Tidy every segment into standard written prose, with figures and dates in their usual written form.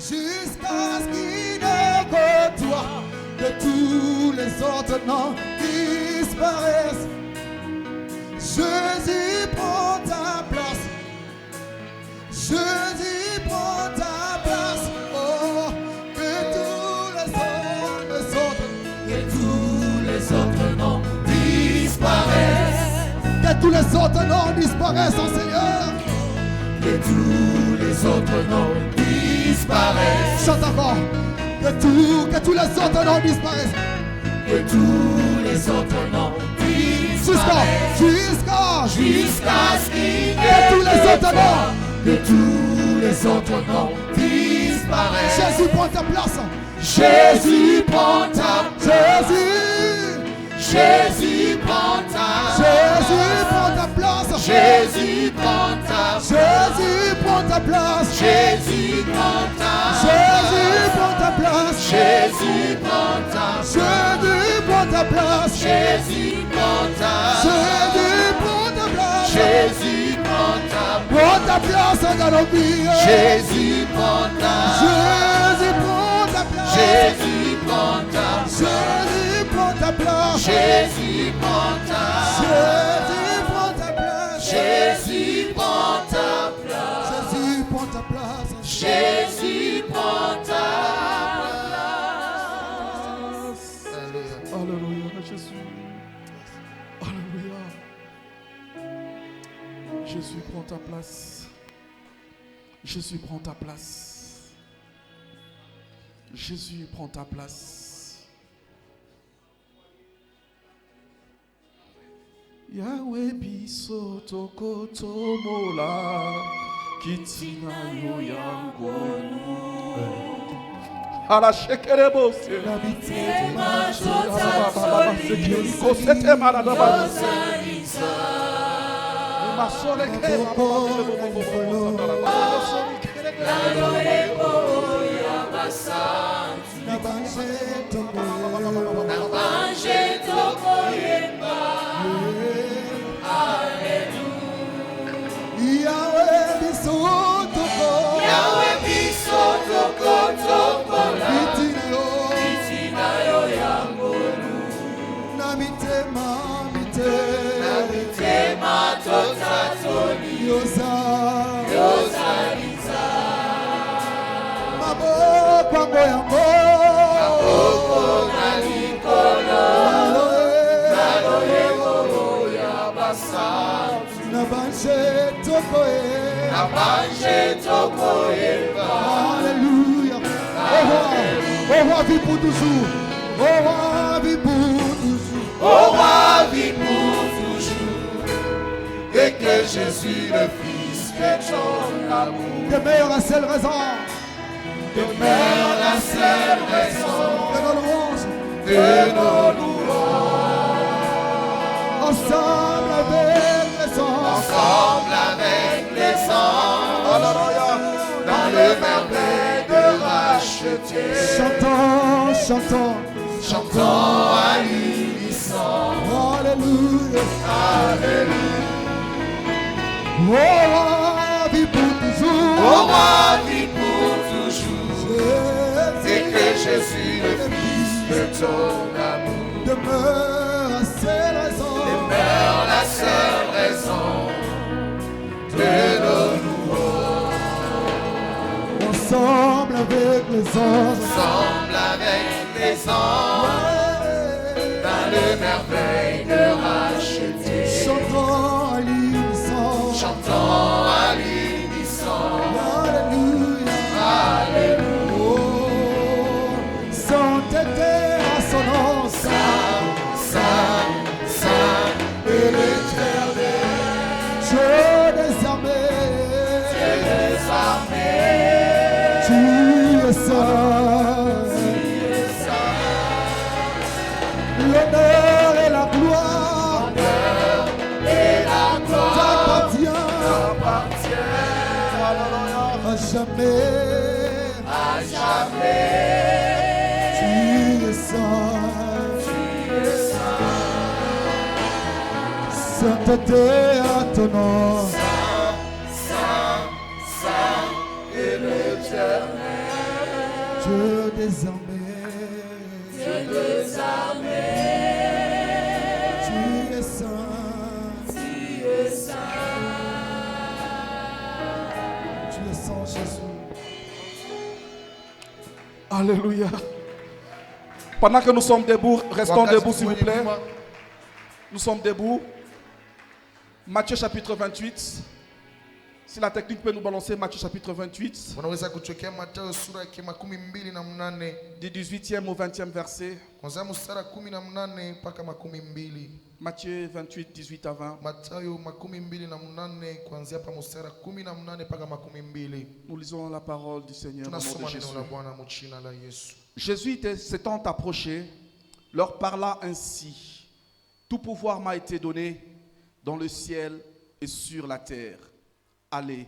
jusqu'à ce qu'il ne côtoie, que tous les autres noms disparaissent. Jésus prend ta place. Jésus prend ta place. Oh, que tous les autres noms disparaissent. Que tous les autres noms disparaissent, oh Seigneur. Que tous les autres noms disparaissent. Chante encore. Que tous les autres noms disparaissent. Que tous les autres noms disparaissent. Jusqu'à ce qu'il y ait tous les autres noms. Que tous les autres noms disparaissent. Jésus prend ta place. Jésus prend ta place. Jésus prend ta place. Jésus prend ta place. Jésus prend ta place. Jésus prend ta place. Jésus prend ta place. Jésus prend ta place. Jésus prend ta place. Jésus prend ta place. Jésus prend ta place dans nos vies. Jésus prend ta place. Jésus prend ta place. Jésus prend ta place. Jésus prend ta place. Jésus prend ta place. Jésus prend ta place. Jésus prend ta place. Alléluia, Jésus. Alléluia. Jésus prend ta place. Jésus prend ta place. Jésus prend ta place. Yahweh biso toko tomola kitina yo yangonu. Ala shekerebo se la bitete ma chota ko sete maradaba ma sole ke Alléluia. Au roi vit pour toujours. Au roi vit pour toujours. Au roi vit pour toujours. Et que Jésus le Fils fait son amour. Demeure la seule raison. Demeure la seule raison de nos louanges. De nos louanges. Ensemble avec les anges. Ensemble avec les anges. Dans le merveille de racheter. Chantons, chantons, chantons à l'unisson. Alléluia, alléluia. Au roi vit pour toujours. Au roi vit pour toujours. C'est que Jésus le Fils de ton amour demeure la seule raison. Demeure la seule raison de nos louanges. Ensemble avec les anges. Ensemble avec les anges. Dans le merveille de racheter. Chantons à l'unisson. Chantons à l'unisson. Alléluia. Alléluia. Oh, sainteté à son nom. Saint, Saint, Saint et l'Éternel. Dieu des armées. Dieu des armées. Tu es saint. Tu es saint. L'honneur et la gloire. L'honneur et la gloire t'appartient. À jamais. À jamais. Tu es saint. Tu es saint. Sainteté à ton nom. Saint, Saint, Saint et l'Éternel. Dieu des armées. Dieu des armées. Tu es saint. Tu es saint. Tu es saint, Jésus. Alléluia. Pendant que nous sommes debout, restons debout s'il vous plaît. Nous sommes debout. Matthieu chapitre 28. Si la technique peut nous balancer, Matthieu chapitre 28. Unaweza kuchokea Mathayo sura ya 28 Du 18e au 20e verset. kuanzia mstari wa 18 mpaka 22. Matthieu 28, 18 à 20. Mathayo 28 kuanzia hapa mstari wa 18 mpaka 22. Nous lisons la parole du Seigneur au nom de Tunasoma Jésus. neno la Bwana mu jina la Yesu. Jésus s'étant approché, leur parla ainsi. Tout pouvoir m'a été donné dans le ciel et sur la terre. Allez,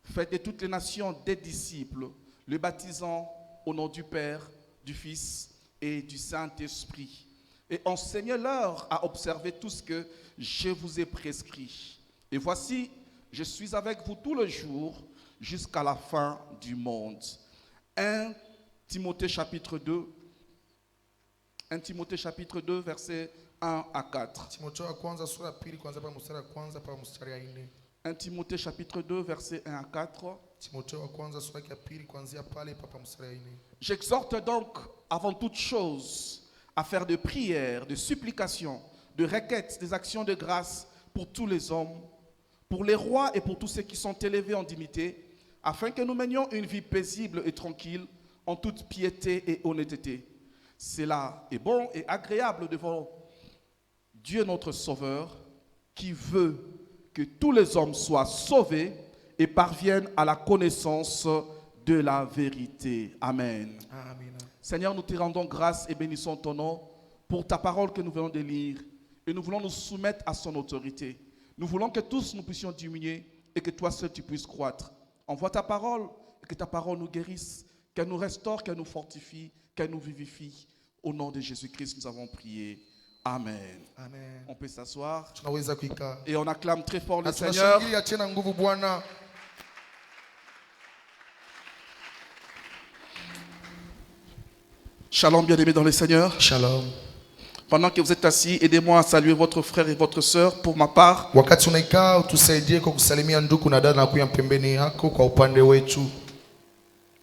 faites de toutes les nations des disciples, les baptisant au nom du Père, du Fils et du Saint-Esprit. Et enseignez-leur à observer tout ce que je vous ai prescrit. Et voici, je suis avec vous tous les jours jusqu'à la fin du monde. 1 Timothée chapitre 2, 1 Timothée chapitre 2, versets 1 à 4. Timotheo wa kwanza sura ya pili kuanzia hapa mstari wa kwanza mpaka mstari wa 4. 1 Timothée chapitre 2, versets 1 à 4. Timotheo wa kwanza sura ya pili kuanzia pale mpaka mstari wa 4. J'exhorte donc avant toute chose à faire de prières, de supplications, de requêtes, des actions de grâce pour tous les hommes, pour les rois et pour tous ceux qui sont élevés en dignité, afin que nous menions une vie paisible et tranquille en toute piété et honnêteté. Cela est bon et agréable devant Dieu notre Sauveur, qui veut que tous les hommes soient sauvés et parviennent à la connaissance de la vérité. Amen. Amen. Seigneur, nous te rendons grâce et bénissons ton nom pour ta parole que nous venons de lire. Et nous voulons nous soumettre à son autorité. Nous voulons que tous nous puissions diminuer et que toi seul tu puisses croître. Envoie ta parole et que ta parole nous guérisse, qu'elle nous restaure, qu'elle nous fortifie, qu'elle nous vivifie. Au nom de Jésus-Christ, nous avons prié. Amen. Amen. On peut s'asseoir Tunaweza kuikaa. et on acclame très fort le Na Seigneur. tunashangilia tena nguvu Bwana. Shalom, bien-aimés dans le Seigneur. Shalom. Pendant que vous êtes assis, aidez-moi à saluer votre frère et votre sœur pour ma part. Wakati unaikaa utusaidie kwa kusalimia ndugu na dada na kuya pembeni yako kwa upande wetu.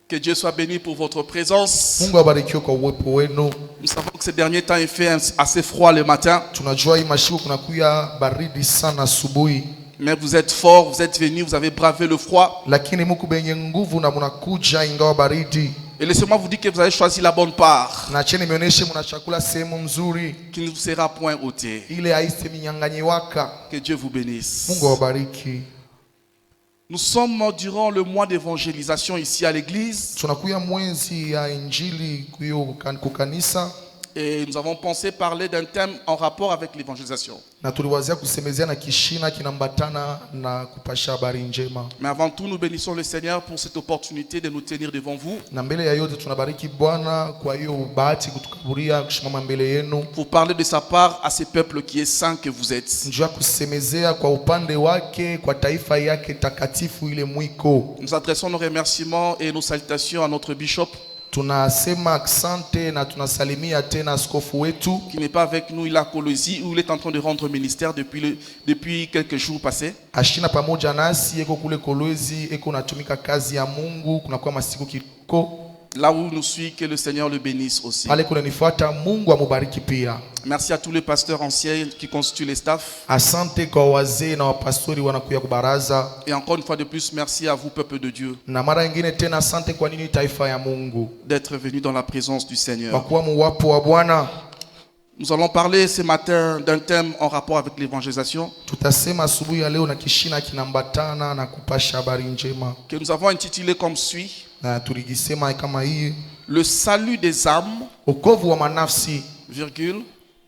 Que Dieu soit béni pour votre présence. Mungu abarikiwe kwa uwepo wenu. Nous savons que ces derniers temps, il fait assez froid le matin. Tunajua hii mashiku kunakuya baridi sana asubuhi. Mais vous êtes forts, vous êtes venus, vous avez bravé le froid. Lakini muko benye nguvu na mnakuja ingawa baridi. Et laissez-moi vous dire que vous avez choisi la bonne part, Na cheni mionyeshe mnachakula sehemu nzuri qui ne vous sera point ôtée. ile haiste minyanganyiwaka. Que Dieu vous bénisse. Mungu awabariki. Nous sommes durant le mois d'évangélisation ici à l'église. Tunakuya mwezi ya injili kukanisa. Et nous avons pensé parler d'un thème en rapport avec l'évangélisation. Na tuliwazia kusemezea na kishina kinambatana na kupasha habari njema. Mais avant tout, nous bénissons le Seigneur pour cette opportunité de nous tenir devant vous. Na mbele ya yote tunabariki Bwana kwa hiyo bahati kutukaburia kusimama mbele yenu. Pour parler de sa part à ce peuple qui est saint que vous êtes. Njua kusemezea kwa upande wake kwa taifa yake takatifu ile mwiko. Nous adressons nos remerciements et nos salutations à notre bishop Tunasema asante na tunasalimia tena askofu wetu qui n'est pas avec nous, il est à Colosie où il est en train de rendre ministère depuis quelques jours passés. ashina pamoja nasi eko kule Kolwezi eko natumika kazi ya Mungu kunakuwa masiku kiko Là où nous suit, que le Seigneur le bénisse aussi. pale kuna nifuata. Mungu amubariki pia. Merci à tous les pasteurs anciens qui constituent les staffs. Asante kwa wazee na wapastori wanakuya kubaraza. Et encore une fois de plus, merci à vous, peuple de Dieu, Na mara nyingine tena asante kwa nini taifa ya Mungu d'être venus dans la présence du kwa Seigneur. kuwa muwapo wa Bwana. Nous allons parler ce matin d'un thème en rapport avec l'évangélisation Tutasema asubuhi ya leo na kishina kinambatana na kupasha habari njema. que nous avons intitulé comme suit: Na tuligisema kama hii le salut des âmes, wokovu wa manafsi virgule,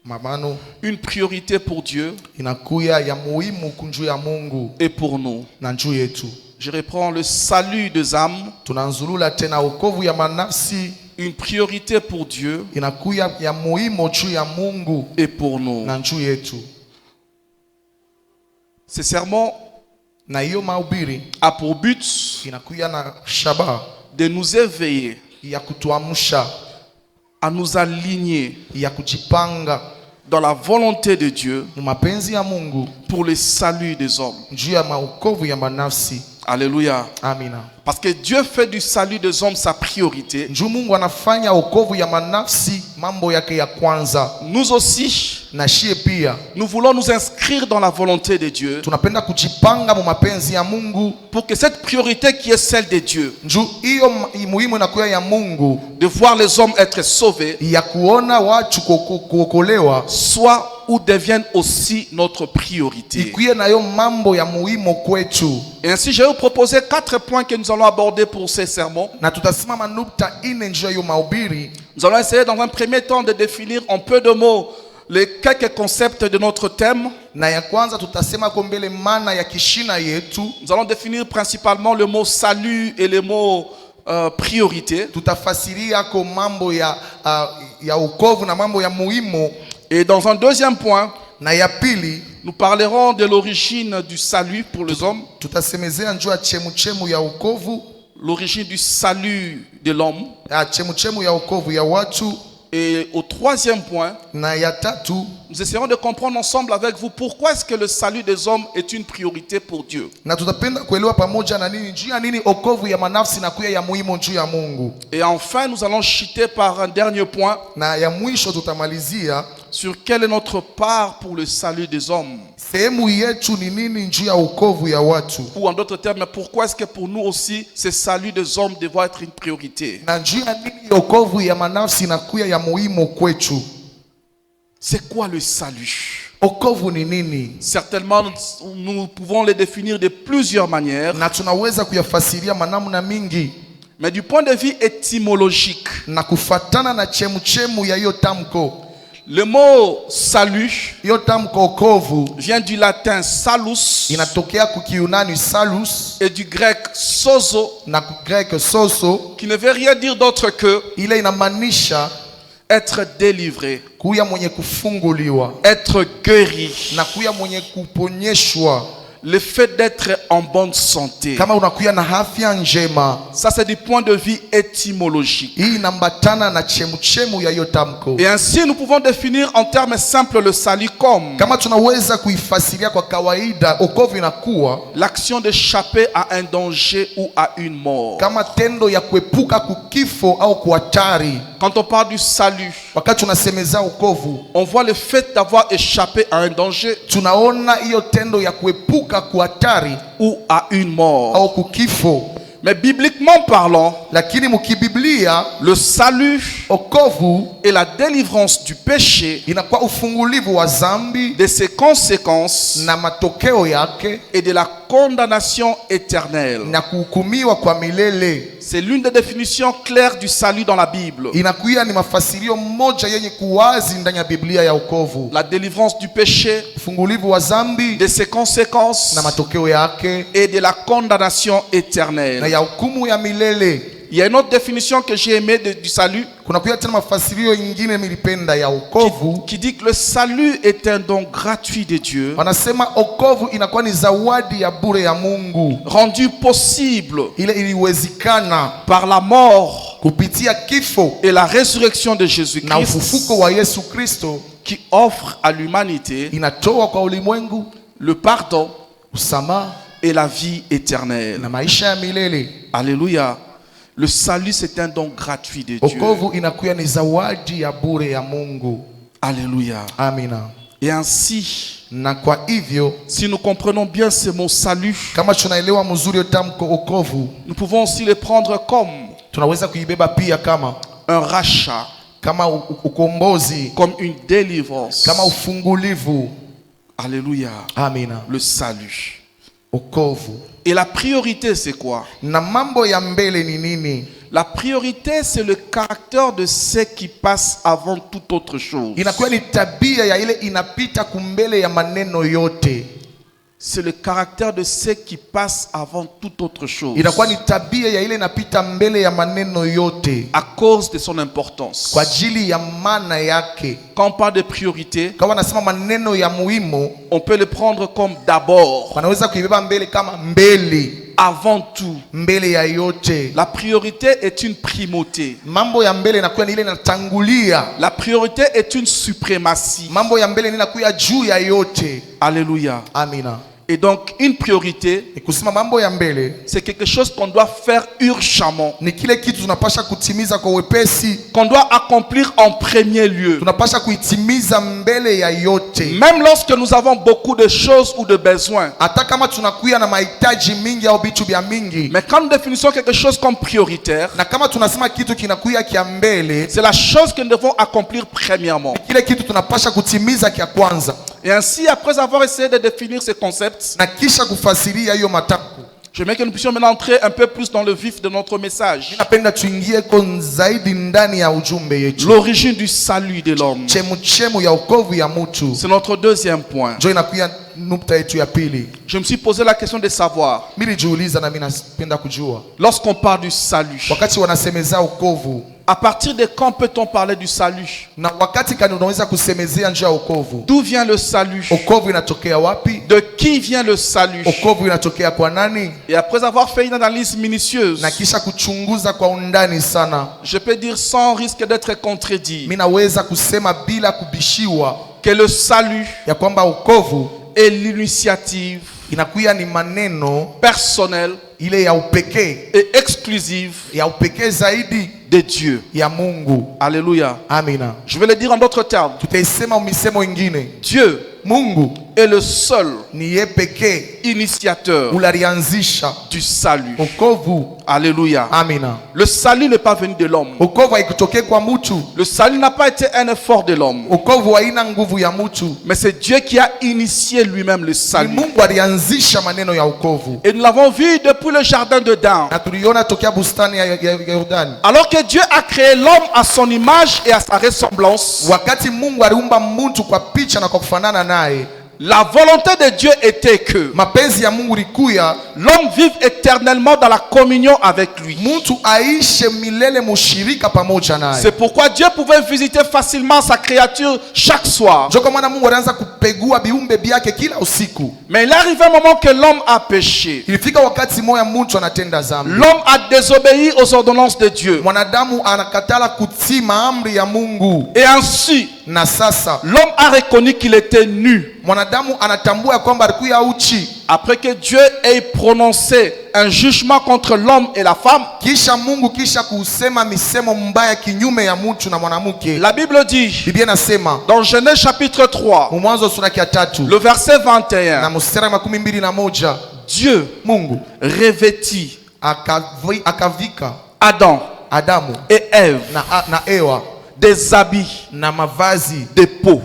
mamano une priorité pour Dieu inakuya ya muhimu kunjuu ya Mungu et pour nous. na njuu yetu. Je reprends: le salut des âmes, Tunanzulula tena wokovu ya manafsi une priorité pour Dieu inakuya ya muhimu juu ya Mungu et pour nous. na njuu yetu. Ce sermon Na hiyo mahubiri a pour but inakuya na shabaha de nous éveiller ya kutuamsha, à nous aligner ya kujipanga dans la volonté de Dieu mapenzi ya Mungu pour le salut des hommes. juu ya maokovu ya manafsi. Alléluia. Amina. Parce que Dieu fait du salut des hommes sa priorité. Juu Mungu anafanya okovu ya manafsi mambo yake ya kwanza. Nous aussi, Na shie pia nous voulons nous inscrire dans la volonté de Dieu tunapenda kujipanga mu mapenzi ya Mungu, pour que cette priorité qui est celle de Dieu, juu hiyo muhimu inakuwa ya Mungu, de voir les hommes être sauvés, ya kuona watu kuokolewa, soit ou devienne aussi notre priorité. ikuye nayo mambo ya muhimu kwetu. Et ainsi, je vais vous proposer 4 points que nous allons aborder pour ces sermons. Na tutasimama nukta ine njia yo mahubiri. Nous allons essayer dans un premier temps de définir en peu de mots les quelques concepts de notre thème. Na ya kwanza tutasema kwa mbele maana ya kishina yetu. Nous allons définir principalement le mot salut et le mot priorité. Tutafasiria kwa mambo ya ukovu na mambo ya muhimu. Et dans un deuxième point, na ya pili, nous parlerons de l'origine du salut pour les hommes. Tutasemezea njua chemuchemu ya ukovu. L'origine du salut de l'homme. Chemuchemu ya ukovu ya watu. Et au troisième point, na ya tatu, nous essaierons de comprendre ensemble avec vous pourquoi est-ce que le salut des hommes est une priorité pour Dieu. Na tutapenda kuelewa pamoja na nini juu ya nini okovu ya manafsi na kuya ya muhimu juu ya Mungu. Et enfin, nous allons chuter par un dernier point. Na ya mwisho tutamalizia sur quelle est notre part pour le salut des hommes. Sehemu yetu ni nini juu ya okovu ya watu. Ou en d'autres termes, pourquoi est-ce que pour nous aussi ce salut des hommes doit être une priorité? Na juu ya nini okovu ya manafsi na kuya ya muhimu kwetu. C'est quoi le salut? Okovu ni nini? Certainement nous pouvons le définir de plusieurs manières. Na tunaweza kuyafasiria manamna mingi. Mais du point de vue étymologique, na kufatana na chemuchemu ya hiyo tamko, le mot salut hiyo tamko okovu vient du latin salus, inatokea kukiunani salus, et du grec sozo, na grec soso, qui ne veut rien dire d'autre que ile inamaanisha être délivré, kuya mwenye kufunguliwa, être guéri, na kuya mwenye kuponyeshwa, le fait d'être en bonne santé. Kama unakuya na afya njema. Ça c'est du point de vue étymologique. Hii inambatana na chemuchemu ya hiyo tamko. Et ainsi nous pouvons définir en termes simples le salut comme kama tunaweza kuifasiria kwa kawaida, okovu inakuwa l'action d'échapper à un danger ou à une mort. Kama tendo ya kuepuka kukifo au kuhatari. Quand on parle du salut, wakati tunasemeza okovu, on voit le fait d'avoir échappé à un danger, tunaona hiyo tendo ya kuepuka kuhatari ou à une mort. au kukifo. Mais bibliquement parlant, lakini mukibiblia, le salut okovu et la délivrance du péché, inakuwa ufungulivu wa zambi, de ses conséquences na matokeo yake, et de la condamnation éternelle. na kuhukumiwa kwa milele. C'est l'une des définitions claires du salut dans la Bible. Inakuwa ni mafasirio moja yenye kuwazi ndani ya Biblia ya okovu. La délivrance du péché, ufungulivu wa zambi, de ses conséquences na matokeo yake, et de la condamnation éternelle. na ya hukumu ya milele. Il y a une autre définition que j'ai aimée du salut Kuna kuya tena mafasirio ingine nilipenda ya okovu qui dit que le salut est un don gratuit de Dieu, wanasema okovu inakuwa ni zawadi ya bure ya Mungu, rendu possible ile iliwezekana par la mort kupitia kifo et la résurrection de na Jésus-Christ, ufufuko wa Yesu Kristo, qui offre à l'humanité inatoa kwa ulimwengu le pardon usamaha et la vie éternelle. na maisha ya milele. Alléluia. Le salut c'est un don gratuit de Dieu. Okovu inakuwa ni zawadi ya bure ya Mungu. Alléluia. Amina. Et ainsi, Na kwa hivyo, si nous comprenons bien ce mot salut, kama tunaelewa mzuri tamko okovu, nous pouvons aussi le prendre comme tunaweza kuibeba pia kama un rachat, kama ukombozi, comme une délivrance. kama ufungulivu. Alléluia. Amina. Le salut. Okovu. Et la priorité c'est quoi? Na mambo ya mbele ni nini? La priorité c'est le caractère de ce qui passe avant toute autre chose. Inakuwa ni tabia ya ile inapita kumbele ya maneno yote. C'est le caractère de ce qui passe avant toute autre chose. Inakuwa ni tabia ya ile inapita mbele ya maneno yote. À cause de son importance. Kwa ajili ya maana yake. Quand on parle de priorité, Kama nasema maneno ya muhimu, on peut le prendre comme d'abord. wanaweza kuibeba mbele kama mbele. avant tout. mbele ya yote. La priorité est une primauté. Mambo ya mbele inakuwa ni ile inatangulia. La priorité est une suprématie. Mambo ya mbele inakuwa juu ya yote. Alléluia. Amina. Et donc, une priorité, Kusema mambo ya mbele c'est quelque chose qu'on doit faire urgemment, ni kile kitu tunapasha kutimiza kwa wepesi, qu'on doit accomplir en premier lieu. tunapasha kuitimiza mbele ya yote. Même lorsque nous avons beaucoup de choses ou de besoins. Hata kama tunakuwa na mahitaji mingi au vitu vya mingi. Mais quand nous définissons quelque chose comme prioritaire, Na kama tunasema kitu kinakuwa kia mbele, c'est la chose que nous devons accomplir premièrement. kile kitu tunapasha kutimiza kia kwanza. Et ainsi, après avoir essayé de définir ces concepts, Na kisha kufasiria hiyo matamko. j'aimerais que nous puissions maintenant entrer un peu plus dans le vif de notre message. Napenda tuingie kon zaidi ndani ya ujumbe yetu. L'origine du salut de l'homme. Chemu ya wokovu ya mtu. C'est notre deuxième point. Ndio inakuwa nukta yetu ya pili. Je me suis posé la question de savoir, Mimi nijiuliza na mimi napenda kujua. lorsqu'on parle du salut, Wakati wanasemeza wokovu, à partir de quand peut-on parler du salut? na wakati kani unaweza kusemezea njia ya wokovu? D'où vient le salut? Wokovu inatokea wapi? De qui vient le salut? Wokovu inatokea kwa nani? Et après avoir fait une analyse minutieuse, Na kisha kuchunguza kwa undani sana, je peux dire sans risque d'être contredit mimi naweza kusema bila kubishiwa que le salut ya kwamba wokovu est l'initiative inakuwa ni maneno personnelle ile ya upekee, et exclusive ya upekee zaidi de Dieu. ya Mungu. Alléluia. Amina. Je vais le dire en d'autres termes. Tutaisema misemo ingine. Dieu Mungu est le seul ni yeye pekee initiateur ulalianzisha du salut. wokovu. Alléluia. Amina. Le salut n'est pas venu de l'homme. Wokovu haikutokea kwa mtu. Le salut n'a pas été un effort de l'homme. Wokovu haina nguvu ya mtu. Mais c'est Dieu qui a initié lui-même le Ni salut. Mungu alianzisha maneno ya wokovu. Et nous l'avons vu depuis le jardin d'Éden. Na tuliona tokea bustani ya Yordani. Alors que Dieu a créé l'homme à son image et à sa ressemblance, Wakati Mungu aliumba mtu kwa picha na kwa kufanana naye, la volonté de Dieu était que mapenzi ya Mungu likuya l'homme vive éternellement dans la communion avec lui. mtu aishe milele mushirika pamoja naye. C'est pourquoi Dieu pouvait visiter facilement sa créature chaque soir. Ndio kwa maana Mungu alianza kupegua viumbe vyake kila usiku. Mais il est arrivé un moment que l'homme a péché. Ilifika wakati moya mtu anatenda dhambi. L'homme a désobéi aux ordonnances de Dieu. Mwanadamu anakatala kutii maamri ya Mungu. Et ainsi, Na sasa l'homme a reconnu qu'il était nu. mwanadamu anatambua ya kwamba alikuwa uchi. Après que Dieu ait prononcé un jugement contre l'homme et la femme, Kisha Mungu kisha kusema misemo mbaya kinyume ya mtu na mwanamke. la Bible dit, Biblia inasema dans Genèse chapitre 3, Mwanzo sura ya 3 le verset na 21, mstari 21, Dieu Mungu revêtit akavika Adam Adamu et Ève na Ewa des habits na mavazi de peau.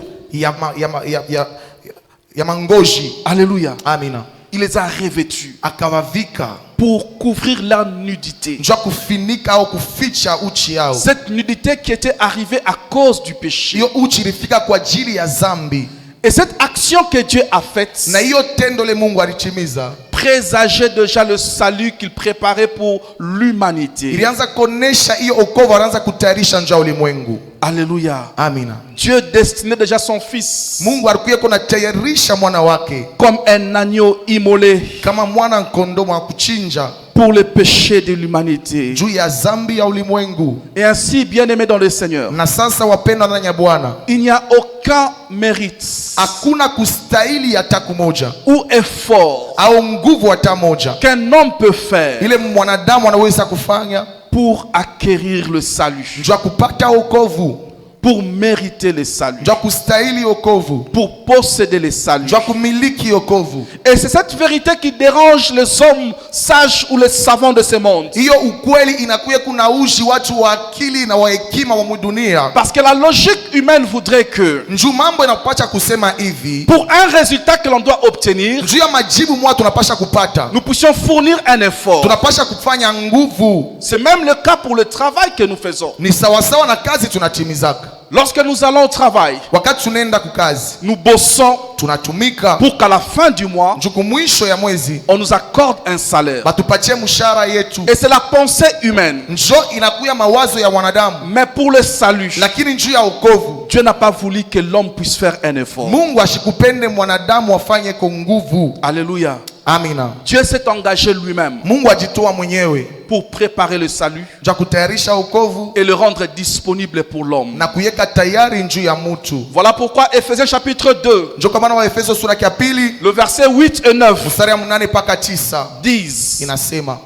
ya mangoji. Alléluia. Amina. Il les a revêtus Akawavika pour couvrir leur nudité. njoo kufinika au kuficha uchi yao. Cette nudité qui était arrivée à cause du péché. Hiyo uchi ilifika kwa ajili ya dhambi. Et cette action que Dieu a faite Na hiyo tendo le Mungu alitimiza présageait déjà le salut qu'il préparait pour l'humanité. ilianza kuonesha hiyo okovu, anaanza kutayarisha njoo ulimwengu. Alléluia. Amina. Dieu destinait déjà son fils Mungu alikuwa kunatayarisha mwana wake comme un agneau immolé kama mwana kondoo wa kuchinja pour le péché de l'humanité. juu ya dhambi ya ulimwengu. Et ainsi, bien-aimés dans le Seigneur, Na sasa wapendwa ndani ya Bwana, il n'y a aucun mérite hakuna kustahili hata kumoja ou effort au nguvu hata moja qu'un homme peut faire ile mwanadamu anaweza kufanya pour acquérir le salut, njoo kupata wokovu, pour mériter le salut, njoo kustahili wokovu, pour posséder le salut. njoo kumiliki wokovu. Et c'est cette vérité qui dérange les hommes sages ou les savants de ce monde. Hiyo ukweli inakuwa kuna uji watu wa akili na wa hekima wa dunia. Parce que la logique humaine voudrait que Njoo mambo inapasha kusema hivi, pour un résultat que l'on doit obtenir, njoo ya majibu mwa tunapasha kupata, nous puissions fournir un effort. tunapasha kufanya nguvu. C'est même le cas pour le travail que nous faisons. Ni sawasawa na kazi tunatimizaka. Lorsque nous allons au travail, Wakati tunaenda kukazi, nous bossons tunatumika pour qu'à la fin du mois, njuku mwisho ya mwezi on nous accorde un salaire. batupatie mshahara yetu. Et c'est la pensée humaine. Njoo inakuya mawazo ya wanadamu, Mais pour le salut, lakini njoo ya wokovu Dieu n'a pas voulu que l'homme puisse faire un effort. Mungu ashikupende mwanadamu afanye kwa nguvu. Alléluia. Amina. Dieu s'est engagé lui-même Mungu ajitoa mwenyewe pour préparer le salut ja kutayarisha wokovu et le rendre disponible pour l'homme. na kuiweka tayari juu ya mtu. Voilà pourquoi Ephésiens chapitre 2, Ndio kwa maana wa Efeso sura ya pili le verset 8 et 9 mstari ya 8 mpaka 9 disent: inasema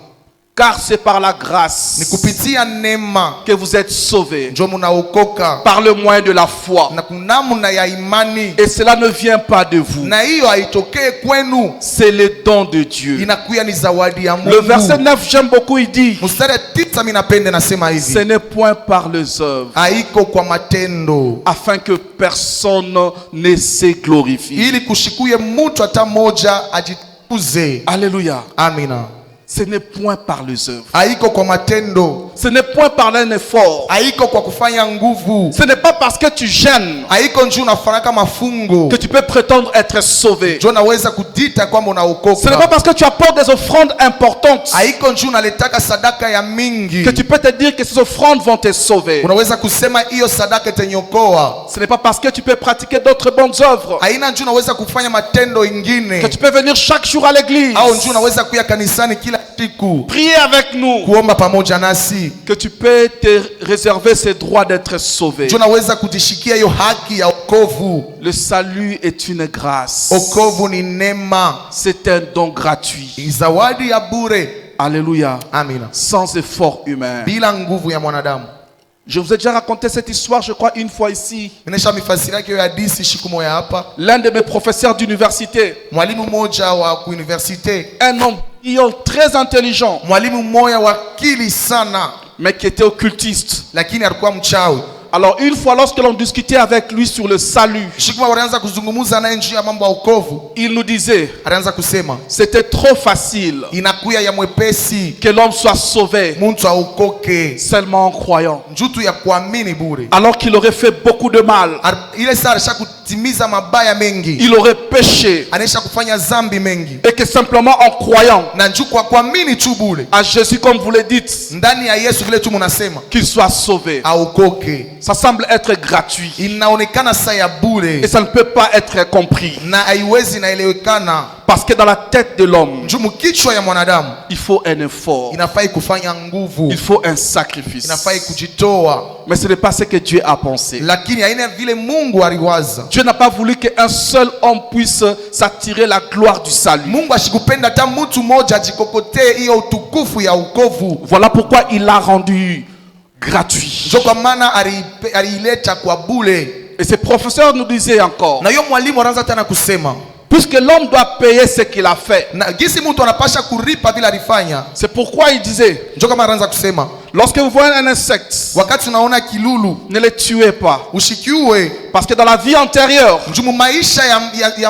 car c'est par la grâce ni kupitia neema que vous êtes sauvés, ndio mnaokoka par le moyen de la foi. na kunamna ya imani, Et cela ne vient pas de vous, na hiyo haitokee kwenu, c'est le don de Dieu. inakuya ni zawadi ya Mungu. Le verset 9, j'aime beaucoup, il dit: Mstari ya 9 mimi napenda nasema hivi, ce n'est point par les œuvres, haiko kwa matendo, afin que personne ne se glorifie. ili kushikuye mtu hata moja ajitukuze. Alléluia. Amina. Ce n'est point par les œuvres, Haiko kwa matendo, ce n'est point par un effort, haiko kwa kufanya nguvu, ce n'est pas parce que tu gênes haiko njoo unafanya mafungo que tu peux prétendre être sauvé. njoo unaweza kudita kwamba Ce n'est pas unaokoka. parce que tu apportes des offrandes importantes Haiko njoo unaletaka sadaka ya mingi que tu peux te dire que ces offrandes vont te sauver. unaweza kusema hiyo sadaka itaniokoa. Ce n'est pas parce que tu peux pratiquer d'autres bonnes œuvres Haina njoo unaweza kufanya matendo que ingine tu peux venir chaque jour à l'église, au njoo unaweza kuya kanisani kila siku prier avec nous, kuomba pamoja nasi, que tu peux te réserver ce droit d'être sauvé. njoo unaweza kujishikia hiyo haki ya wokovu. Le salut est une grâce, Wokovu ni neema, c'est un don gratuit. ni zawadi ya bure. Alléluia. Amina. Sans effort humain. Bila nguvu ya mwanadamu. Je vous ai déjà raconté cette histoire, je crois, une fois ici. Nimesha mifasiria hiyo hadithi siku moja hapa. L'un de mes professeurs d'université, Mwalimu mmoja wa universite, un homme brillant, très intelligent, mwalimu mmoja wa akili sana, mais qui était occultiste. lakini alikuwa mchawi. Alors une fois, lorsque l'on discutait avec lui sur le salut, Siku moja walianza kuzungumza naye juu ya mambo ya wokovu. il nous disait, Alianza kusema c'était trop facile inakuya ya mwepesi que l'homme soit sauvé mtu aokoke seulement en croyant, njutu ya kuamini bure. alors qu'il aurait fait beaucoup de mal, Ile saa alisha kutimiza mabaya mengi, il aurait péché, anaisha kufanya zambi mengi, et que simplement en croyant na njuku kwa kuamini tu bure à Jésus, comme vous le dites, ndani ya Yesu vile tu munasema qu'il soit sauvé. aokoke. Ça semble être gratuit Inaonekana saa ya bure et ça ne peut pas être compris, na haiwezi naelewekana, parce que dans la tête de l'homme, njumu kichwa ya mwanadamu il faut un effort, inafai kufanya nguvu, il faut un sacrifice. inafai kujitoa, Mais ce n'est pas ce que Dieu a pensé. lakini haina vile Mungu aliwaza. Dieu n'a pas voulu qu'un seul homme puisse s'attirer la gloire du salut. Mungu ashikupenda hata mtu mmoja ajikokotee hiyo utukufu ya wokovu. Voilà pourquoi il l'a rendu gratuit. Ndio kwa maana aliileta kwa bure. Et ces professeurs nous disaient encore, Na hiyo mwalimu anaanza tena kusema, puisque l'homme doit payer ce qu'il a fait, na gisi mtu anapasha kuripa vile alifanya. c'est pourquoi il disait, Ndio kama anaanza kusema, lorsque vous voyez un insecte, wakati unaona kilulu ne le tuez pas, ushikiue, parce que dans la vie antérieure, njumu maisha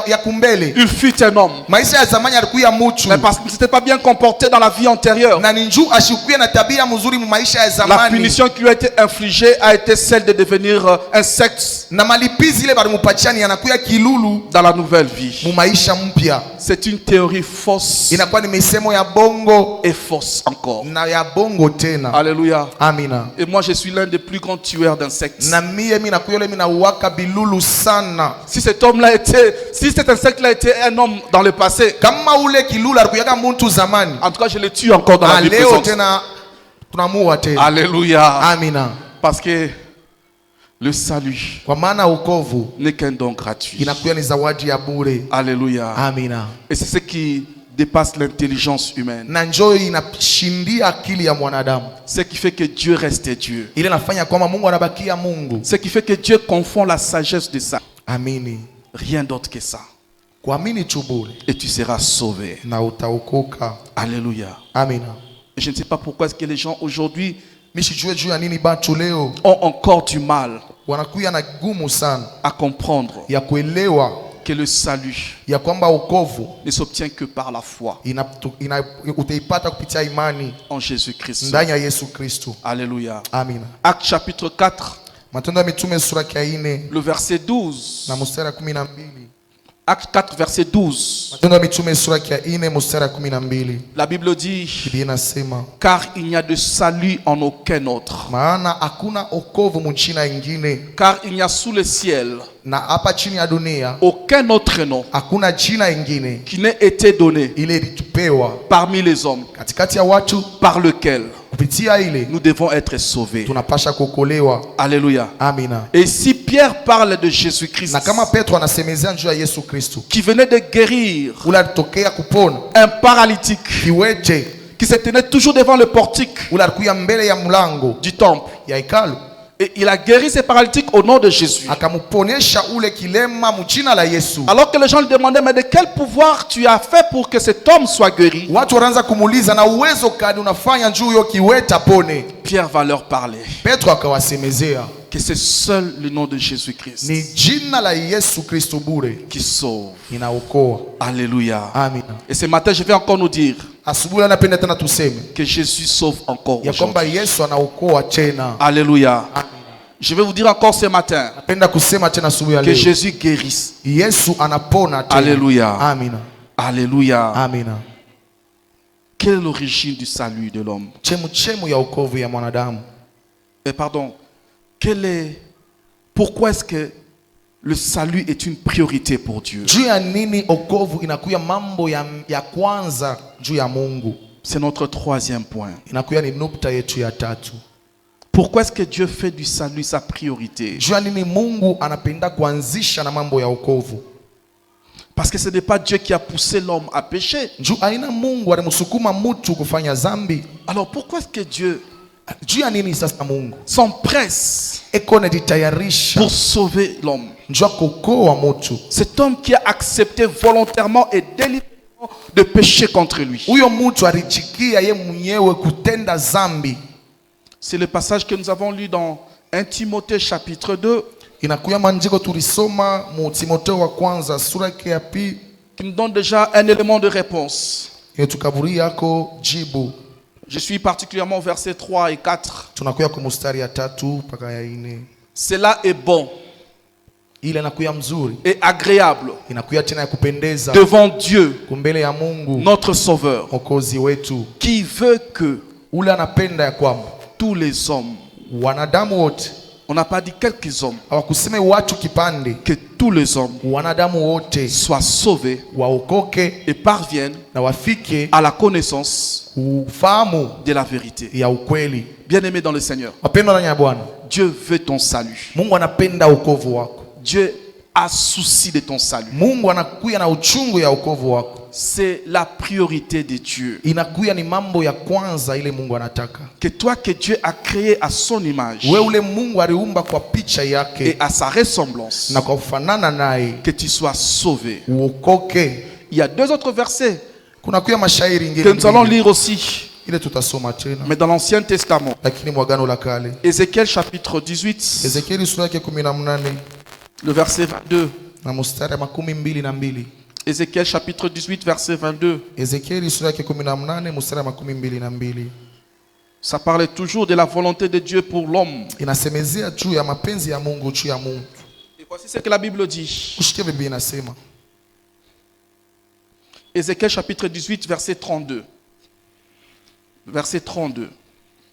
ya kumbele, il fut un homme, maisha ya zamani alikuwa mtu, mais parce qu'il ne s'était pas bien comporté dans la vie antérieure, na ninju ashikuye na tabia mzuri mu maisha ya la zamani, punition qui lui a été infligée a été celle de devenir insecte na malipizi ile balimupatia anakuya kilulu dans la nouvelle vie. mu maisha mpya. C'est une théorie fausse Inakuwa ni misemo ya bongo et fausse encore. na ya bongo tena. Alléluia. Amina. Et moi, je suis l'un des plus grands tueurs d'insectes. Na mie mi nakuya ile mi nawaka bilulu sana. Si cet insecte-là était un homme dans le passé, Kama ule kilulu alikuyaka muntu zamani, en tout cas, je le tue encore dans la vie leo présente. tena tunamuua tena. Alléluia. Amina. Parce que le salut Kwa maana wokovu n'est qu'un don gratuit. inakuya ni zawadi ya bure. Alléluia. Amina. Et c'est ce qui dépasse l'intelligence humaine. Na njoo inashindia akili ya mwanadamu. Ce qui fait que Dieu reste Dieu. Ile nafanya kwamba Mungu anabakia Mungu. Ce qui fait que Dieu confond la sagesse de ça. Amini. Rien d'autre que ça. Kuamini tu bure Et tu seras sauvé. na utaokoka. Alléluia. Amina. Et je ne sais pas pourquoi est-ce que les gens aujourd'hui Mishijue juu ya nini batu leo ont encore du mal wanakuya na gumu sana à comprendre ya kuelewa que le salut ya kwamba wokovu ne s'obtient que par la foi utaipata kupitia imani en Jésus-Christ. ndani ya Yesu Kristo. Alléluia. Amina. Acte chapitre 4, Matendo ya Mitume sura ya 4 le verset 12. na mstari 12. Acte 4, verset 12. Matendo ya Mitume sura ya 4 mstari 12. La Bible dit, Biblia inasema, car il n'y a de salut en aucun autre. maana hakuna wokovu mchina ingine, Car il n'y a sous le ciel na hapa chini ya dunia aucun autre nom hakuna jina ingine qui n'ait été donné ile ilitupewa parmi les hommes katikati ya watu par lequel kupitia ile nous devons être sauvés. tunapasha kuokolewa. Alléluia. Amina. Et si Pierre parle de Jésus-Christ Na kama Petro anasemezea njoo ya Yesu Kristo qui venait de guérir ule alitokea kupona un paralytique kiwete qui se tenait toujours devant le portique ule alikuya mbele ya mlango du temple, ya hekalu, et il a guéri ces paralytiques au nom de Jésus. akamuponesha ule kilema mjina la Yesu. Alors que les gens lui demandaient, mais de quel pouvoir tu as fait pour que cet homme soit guéri? Watu wanaanza kumuuliza na uwezo kadi unafanya njoo huyo kiwete apone. Pierre va leur parler Petro akawasemezea que c'est seul le nom de Jésus-Christ ni jina la Yesu Kristo bure qui sauve. inaokoa. Alléluia. Amina. Et ce matin, je vais encore nous dire Asubuhi anapenda tena tuseme que Jésus sauve encore ya kwamba aujourd'hui. Yesu anaokoa tena. Alléluia. Je vais vous dire encore ce matin Napenda kusema tena asubuhi ya que leo Jésus guérisse. Yesu anapona tena. Alléluia. Amina. Alléluia. Amina. Quelle est l'origine du salut de l'homme? Chemu ya wokovu ya mwanadamu. Pardon. Pourquoi est-ce que le salut est une priorité pour Dieu? Juu ya nini wokovu inakuya mambo ya kwanza juu ya Mungu? C'est notre troisième point. Inakuya ni nukta yetu ya tatu. Pourquoi est-ce que Dieu fait du salut sa priorité? Juu ya nini Mungu anapenda kuanzisha na mambo ya wokovu? Parce que ce n'est pas Dieu qui a poussé l'homme à pécher. Juu aina Mungu alimsukuma mtu kufanya dhambi. Alors pourquoi est-ce que Dieu Juu ya nini sasa Mungu s'empresse eko anajitayarisha pour sauver l'homme? njoo kuokoa mtu? Cet homme qui a accepté volontairement et délibérément de pécher contre lui. Huyo mtu alijikia ye mwenyewe kutenda dhambi. C'est le passage que nous avons lu dans 1 Timothée chapitre 2. Inakuya manjiko tulisoma mu Timotheo wa kwanza sura ya pili Qui nous donne déjà un élément de réponse. yetukaburi yako jibu. Je suis particulièrement au verset 3 et 4. Tunakuya kwa mstari ya 3 mpaka ya 4. Cela est bon Ile inakuya mzuri, et agréable inakuya tena ya kupendeza devant Dieu, kumbele ya Mungu notre Sauveur, Mwokozi wetu, qui veut que ule anapenda ya kwamba tous les hommes, wanadamu wote, on n'a pas dit quelques hommes, hawakuseme watu kipande, que tous les hommes wanadamu wote soient sauvés waokoke et parviennent na wafike à la connaissance ufahamu de la vérité. ya ukweli. Bien-aimé dans le Seigneur, Wapendwa ndani ya Bwana, Dieu veut ton salut. Mungu anapenda wokovu wako. Dieu a souci de ton salut. Mungu anakuya na uchungu ya wokovu wako. C'est la priorité de Dieu. Inakuya ni mambo ya kwanza ile Mungu anataka. Que toi que Dieu a créé à son image Wewe ule Mungu aliumba kwa picha et yake à sa ressemblance, na kwa kufanana naye, que tu sois sauvé. uokoke. Il y a deux autres versets Kuna kuya mashairi que ingine nous allons lire aussi, ile tutasoma tena, mais dans l'Ancien Testament. lakini mwagano la kale. Ézéchiel chapitre 18, Ezekieli sura yake 18 le verset 22. na mstari wa 22. Ézéchiel chapitre 18, verset 22. Ezekieli sura yake 18 mstari wa 22. Ça parle toujours de la volonté de Dieu pour l'homme. Inasemezea juu ya mapenzi ya Mungu juu ya Mungu. Et voici ce que la Bible dit. Kushikia Biblia inasema. Ézéchiel chapitre 18, verset 32. Verset 32.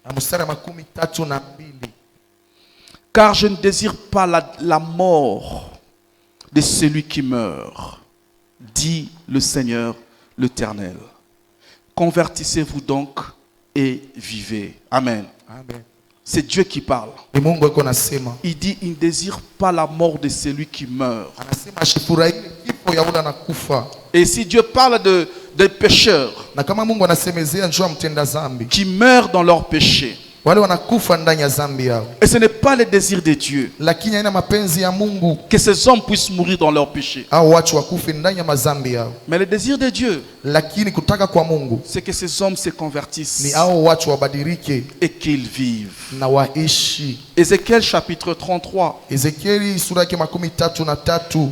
Na mstari wa 32. Car je ne désire pas la mort de celui qui meurt, dit le Seigneur l'Éternel. Convertissez-vous donc et vivez. Amen. Amen. C'est Dieu qui parle. Ni Mungu yuko nasema. Il dit, il ne désire pas la mort de celui qui meurt. Anasema ashifurahie kifo ya ule anakufa. Et si Dieu parle de pécheurs Na kama Mungu anasemezea njoo mtenda dhambi, qui meurent dans leur péché, wale wanakufa ndani ya dhambi yao, et ce n'est pas le désir de Dieu lakini haina mapenzi ya Mungu que ces hommes puissent mourir dans leur péché. au watu wakufe ndani ya madhambi yao, Mais le désir de Dieu, lakini kutaka kwa Mungu c'est que ces hommes se convertissent ni hao watu wabadilike et qu'ils vivent. na waishi. Ézéchiel chapitre 33. Ezekieli sura yake 33.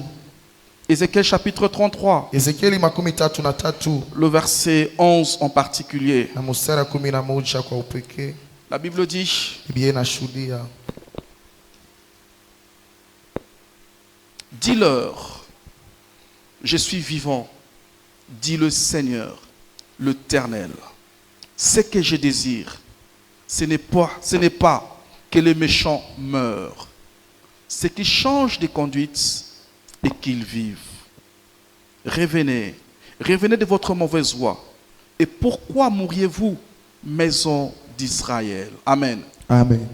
Ézéchiel chapitre 33. Ezekieli 33 Le verset 11 en particulier. na mstari wa 11 kwa upekee. La Bible dit, Biblia inashuhudia. dis-leur, je suis vivant, dit le Seigneur, l'Éternel. Ce que je désire, ce n'est pas que les méchants meurent. c'est qu'ils changent de conduite et qu'ils vivent. Revenez, revenez de votre mauvaise voie. Et pourquoi mourriez-vous, maison d'Israël? Amen. Amen.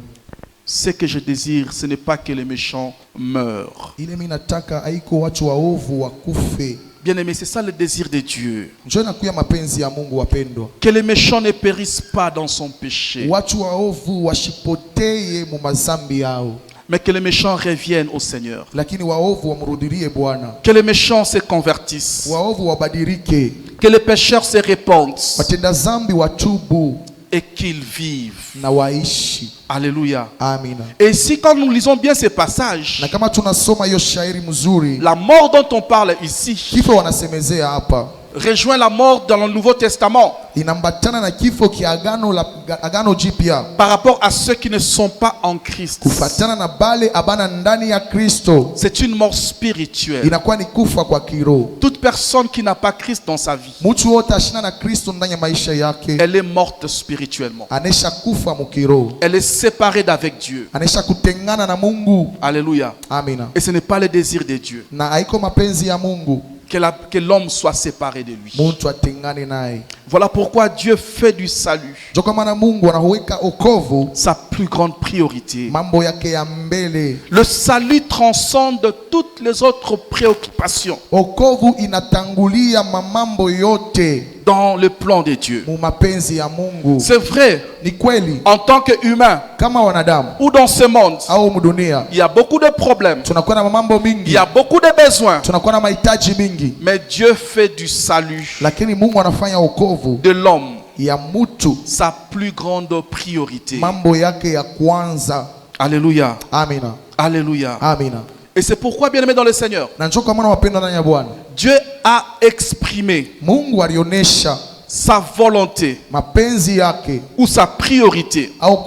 Ce que je désire, ce n'est pas que les méchants meurent. Ile mimi nataka haiko watu waovu wakufe. Bien-aimé, c'est ça le désir de Dieu. Njoo nakuya mapenzi ya Mungu wapendwa. Que les méchants ne périssent pas dans son péché, Watu waovu washipoteye mu mazambi yao, mais que les méchants reviennent au Seigneur. lakini waovu wamrudilie Bwana. Que les méchants se convertissent. Waovu wabadilike, Que les pécheurs se répandent watenda zambi watubu et qu'ils vivent. na waishi. Alléluia. Amina. Et ici, quand nous lisons bien ces passages, Na kama tunasoma hiyo shairi mzuri, la mort dont on parle ici kifo wanasemezea hapa rejoint la mort dans le Nouveau Testament inambatana na kifo kia agano jipya, par rapport à ceux qui ne sont pas en Christ. kufatana na bale abana ndani ya Kristo. C'est une mort spirituelle. Inakuwa ni kufa kwa kiroho. Toute personne qui n'a pas Christ dans sa vie, Mtu wote ashina na Kristo ndani ya maisha yake, elle est morte spirituellement. anesha kufa mukiroho, Elle est séparée d'avec Dieu. anesha kutengana na Mungu. Alléluia. Amina. Et ce n'est pas le désir de Dieu Na haiko mapenzi ya Mungu que l'homme soit séparé de lui. mtu atengane naye. Voilà pourquoi Dieu fait du salut Ndio kwa maana Mungu anaweka okovu sa plus grande priorité. mambo yake ya mbele. Le salut transcende toutes les autres préoccupations Okovu inatangulia mamambo yote dans le plan de Dieu. mu mapenzi ya Mungu. C'est vrai, Ni kweli en tant qu'humain kama wanadamu ou dans ce monde, au mudunia il y a beaucoup de problèmes, tunakuwa na mambo il mingi, y a beaucoup de besoins, tunakuwa na mahitaji mingi, mais Dieu fait du salut lakini Mungu anafanya okovu de l'homme ya mutu sa plus grande priorité. mambo yake ya kwanza. Alléluia. Amina. Alléluia. Amina. Et c'est pourquoi, bien aimé dans le Seigneur, Na njoo kwa maana wapendwa ndani ya Bwana, Dieu a exprimé Mungu alionyesha sa volonté mapenzi yake ou sa priorité au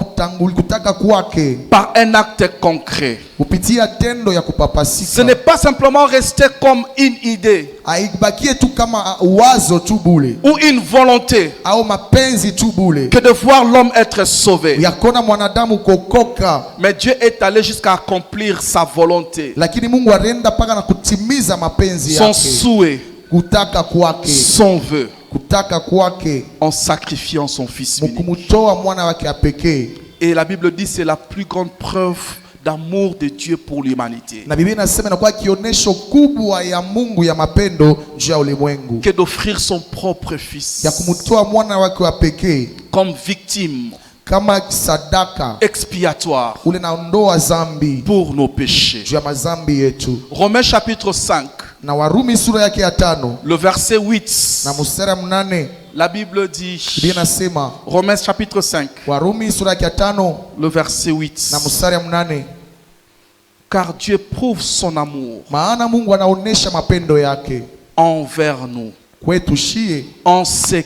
kutaka kwake par un acte concret. kupitia tendo ya Ce kupapasika. n'est pas simplement rester comme une idée Haibakie tu kama wazo tu bule ou une volonté au mapenzi tu bule que de voir l'homme être sauvé. ya kuona mwanadamu kokoka, Mais Dieu est allé jusqu'à accomplir sa volonté, lakini Mungu alienda paka na kutimiza mapenzi son yake, souhait, kutaka kwake, son vœu, kutaka kwake en sacrifiant son Fils unique. mukumutoa mwana wake ya pekee. Et la Bible dit que c'est la plus grande preuve d'amour de Dieu pour l'humanité Na Biblia inasema inakuwa kionyesho kubwa ya Mungu ya mapendo juu ya ulimwengu, que d'offrir son propre Fils ya kumtoa mwana wake wa pekee comme victime kama sadaka expiatoire ule naondoa zambi pour nos péchés. juu ya mazambi yetu. Romains chapitre 5, Na Warumi sura yake ya 5 le verset 8, na mstari 8, la Bible dit, Biblia inasema, Romains chapitre 5, Warumi sura yake ya 5 le verset 8, na mstari 8, car Dieu prouve son amour maana Mungu anaonesha mapendo yake envers nous kwetu shie en ce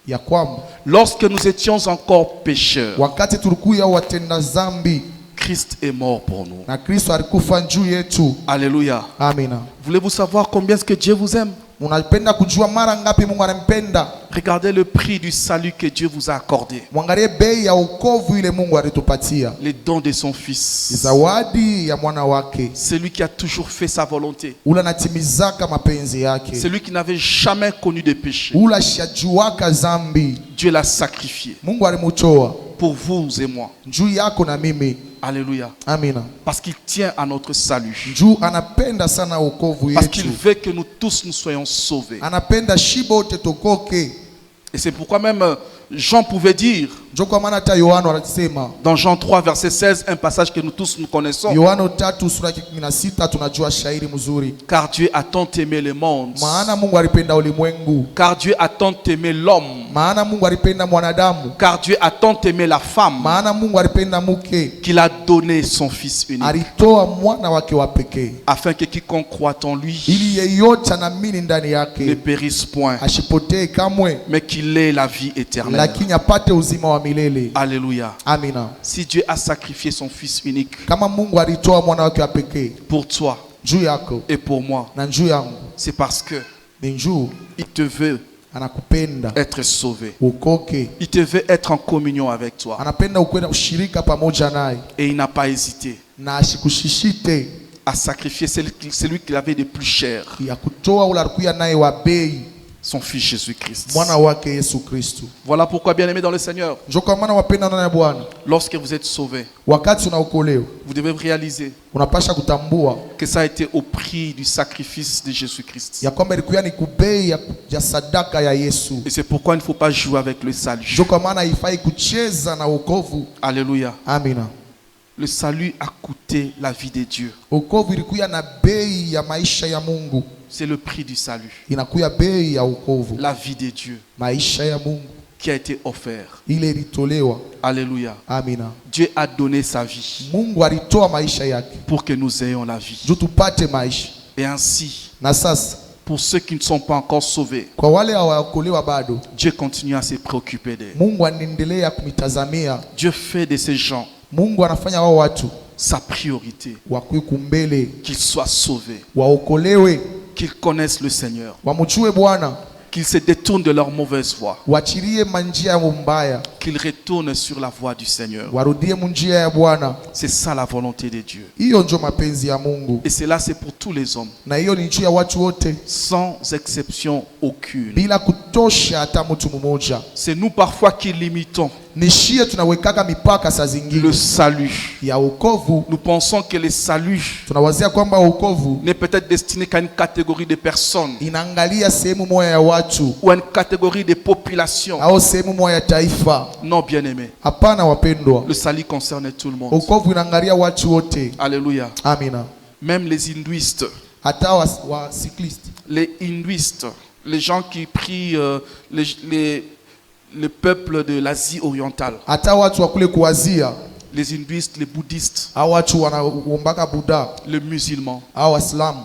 ya kwamba lorsque nous étions encore pécheurs, wakati tulikuwa watenda zambi Christ est mort pour nous. na Kristo alikufa juu yetu. Alléluia. Amina. Voulez-vous savoir combien est-ce que Dieu vous aime? Unapenda kujua mara ngapi Mungu anampenda? Regardez le prix du salut que Dieu vous a accordé. Mwangalie bei ya wokovu ile Mungu alitupatia, Les dons de son Fils. zawadi ya mwana wake, Celui qui a toujours fait sa volonté. ula natimizaka mapenzi yake, Celui qui n'avait jamais connu de péché. ula shajuaka zambi. Dieu l'a sacrifié Mungu alimutoa pour vous et moi. juu yako na mimi. Alléluia. Amina. Parce qu'il tient à notre salut. Juu anapenda sana wokovu Parce qu'il yetu, veut que nous tous nous soyons sauvés. anapenda shibote tokoke. Et c'est pourquoi même Jean pouvait dire Ndio kwa maana hata Yohana alisema, dans Jean 3 verset 16, un passage que nous tous nous connaissons. Yohana 3 sura 16, tunajua shairi mzuri, Car Dieu a tant aimé le monde. maana Mungu alipenda ulimwengu, Car Dieu a tant aimé l'homme. maana Mungu alipenda mwanadamu, Car Dieu a tant aimé la femme maana Mungu alipenda mke, qu'il a donné son Fils unique, alitoa mwana wake wa pekee, afin que quiconque croit en lui ili yeyote anaamini ndani ne yake périsse point, ashipotee kamwe, mais qu'il ait la vie éternelle. lakini apate uzima wa milele. Alléluia. Amina. Si Dieu a sacrifié son Fils unique Kama Mungu alitoa mwana wake wa pekee pour toi juu yako et pour moi, na juu yangu, c'est parce que ni juu il te veut anakupenda être sauvé. ukoke, Il te veut être en communion avec toi. anapenda ukwenda ushirika pamoja naye, Et il n'a pas hésité na ashikushishite à sacrifier celui qu'il avait de plus cher, ya kutoa ule alikuwa naye wa bei, son fils Jésus-Christ. mwana wake Yesu Kristo. Voilà pourquoi, bien-aimés dans le Seigneur, Ndio kwa maana wapenda ndani ya Bwana, lorsque vous êtes sauvés, wakati unaokolewa vous devez réaliser unapasha kutambua que ça a été au prix du sacrifice de Jésus-Christ. ya kwamba ilikuwa ni kubei ya sadaka ya Yesu. Et c'est pourquoi il ne faut pas jouer avec le salut. Ndio kwa maana haifai kucheza na wokovu. Alléluia. Amina. Le salut a coûté la vie de Dieu. Wokovu ilikuwa na bei ya maisha ya Mungu. C'est le prix du salut. Inakuya bei ya wokovu. La vie de Dieu Maisha ya Mungu qui a été offert. ile ilitolewa. Alléluia. Amina. Dieu a donné sa vie Mungu alitoa maisha yake pour que nous ayons la vie. juu tupate maisha. Et ainsi, Na sasa pour ceux qui ne sont pas encore sauvés, kwa wale hawaokolewa bado, Dieu continue à se préoccuper d'eux. Mungu anaendelea kumitazamia. Dieu fait de ces gens Mungu anafanya wao watu sa priorité, wakwe kumbele, qu'ils soient sauvés, waokolewe, qu'ils connaissent le Seigneur, wamjue Bwana, qu'ils se détournent de leur mauvaise voie, wachilie manjia ya mbaya, qu'ils retournent sur la voie du Seigneur. warudie munjia ya Bwana. C'est ça la volonté de Dieu. Hiyo ndio mapenzi ya Mungu, Et cela, c'est pour tous les hommes, na hiyo ni juu ya watu wote sans exception aucune. bila kutosha hata mtu mmoja. C'est nous parfois qui limitons Nishie tunawekaka mipaka saa le zingine salut. ya wokovu. Nous pensons que le salut Tunawazia kwamba wokovu n'est peut-être destiné qu'à une catégorie de personnes inaangalia sehemu moja ya watu ou à une catégorie de populations. au sehemu moja ya taifa. Non, bien-aimés. Hapana wapendwa, Le salut concerne tout le monde. wokovu inaangalia watu wote. Alléluia. Amina. Même les hindouistes, Hata wa cycliste, les hindouistes, les gens qui prient, le peuple de l'Asie orientale, hata watu wa kule kuwazia, les hindouistes, les bouddhistes, au watu wanaombaka Buddha, les musulmans, au Waislamu,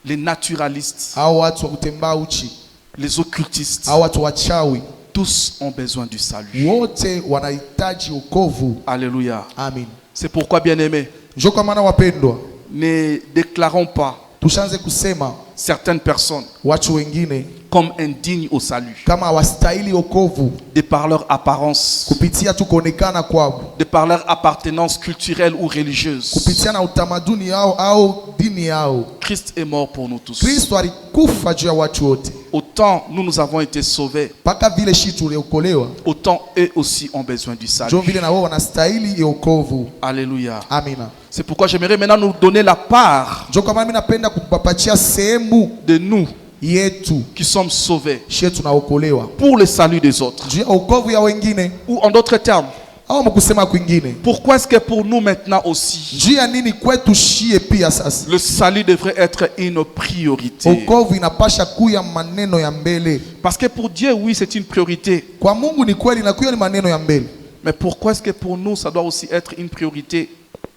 les naturalistes, au watu wa kutembea uchi, les occultistes, au watu wachawi, tous ont besoin du salut. wote wanahitaji wokovu. Alléluia. Amin. C'est pourquoi, bien-aimés, Ndio kwa maana wapendwa, ne déclarons pas tushanze kusema certaines personnes watu wengine comme indignes au salut, kama hawastahili wokovu de par leur apparence, kupitia tu kuonekana kwao, de par leur appartenance culturelle ou religieuse. kupitia na utamaduni yao au dini yao. Christ est mort pour nous tous. Kristo alikufa juu ya watu wote. Autant nous avons été sauvés, Paka vile shi tuliokolewa, autant eux aussi ont besoin du ndio salut. vile na wao wanastahili wokovu. Alléluia. Amina. C'est pourquoi j'aimerais maintenant nous donner la part Ndio kama mimi napenda kupapatia sehemu de nous yetu qui sommes sauvés shi tunaokolewa pour le salut des autres. juu ya wokovu ya wengine, Ou en d'autres termes, au mkusema kwingine, pourquoi est-ce que pour nous maintenant aussi, juu ya nini kwetu shie pia sasa le salut devrait être une priorité? wokovu inapasha kuya maneno ya mbele. Parce que pour Dieu, oui, c'est une priorité. Kwa Mungu ni kweli na kuya ni maneno ya mbele. Mais pourquoi est-ce que pour nous, ça doit aussi être une priorité?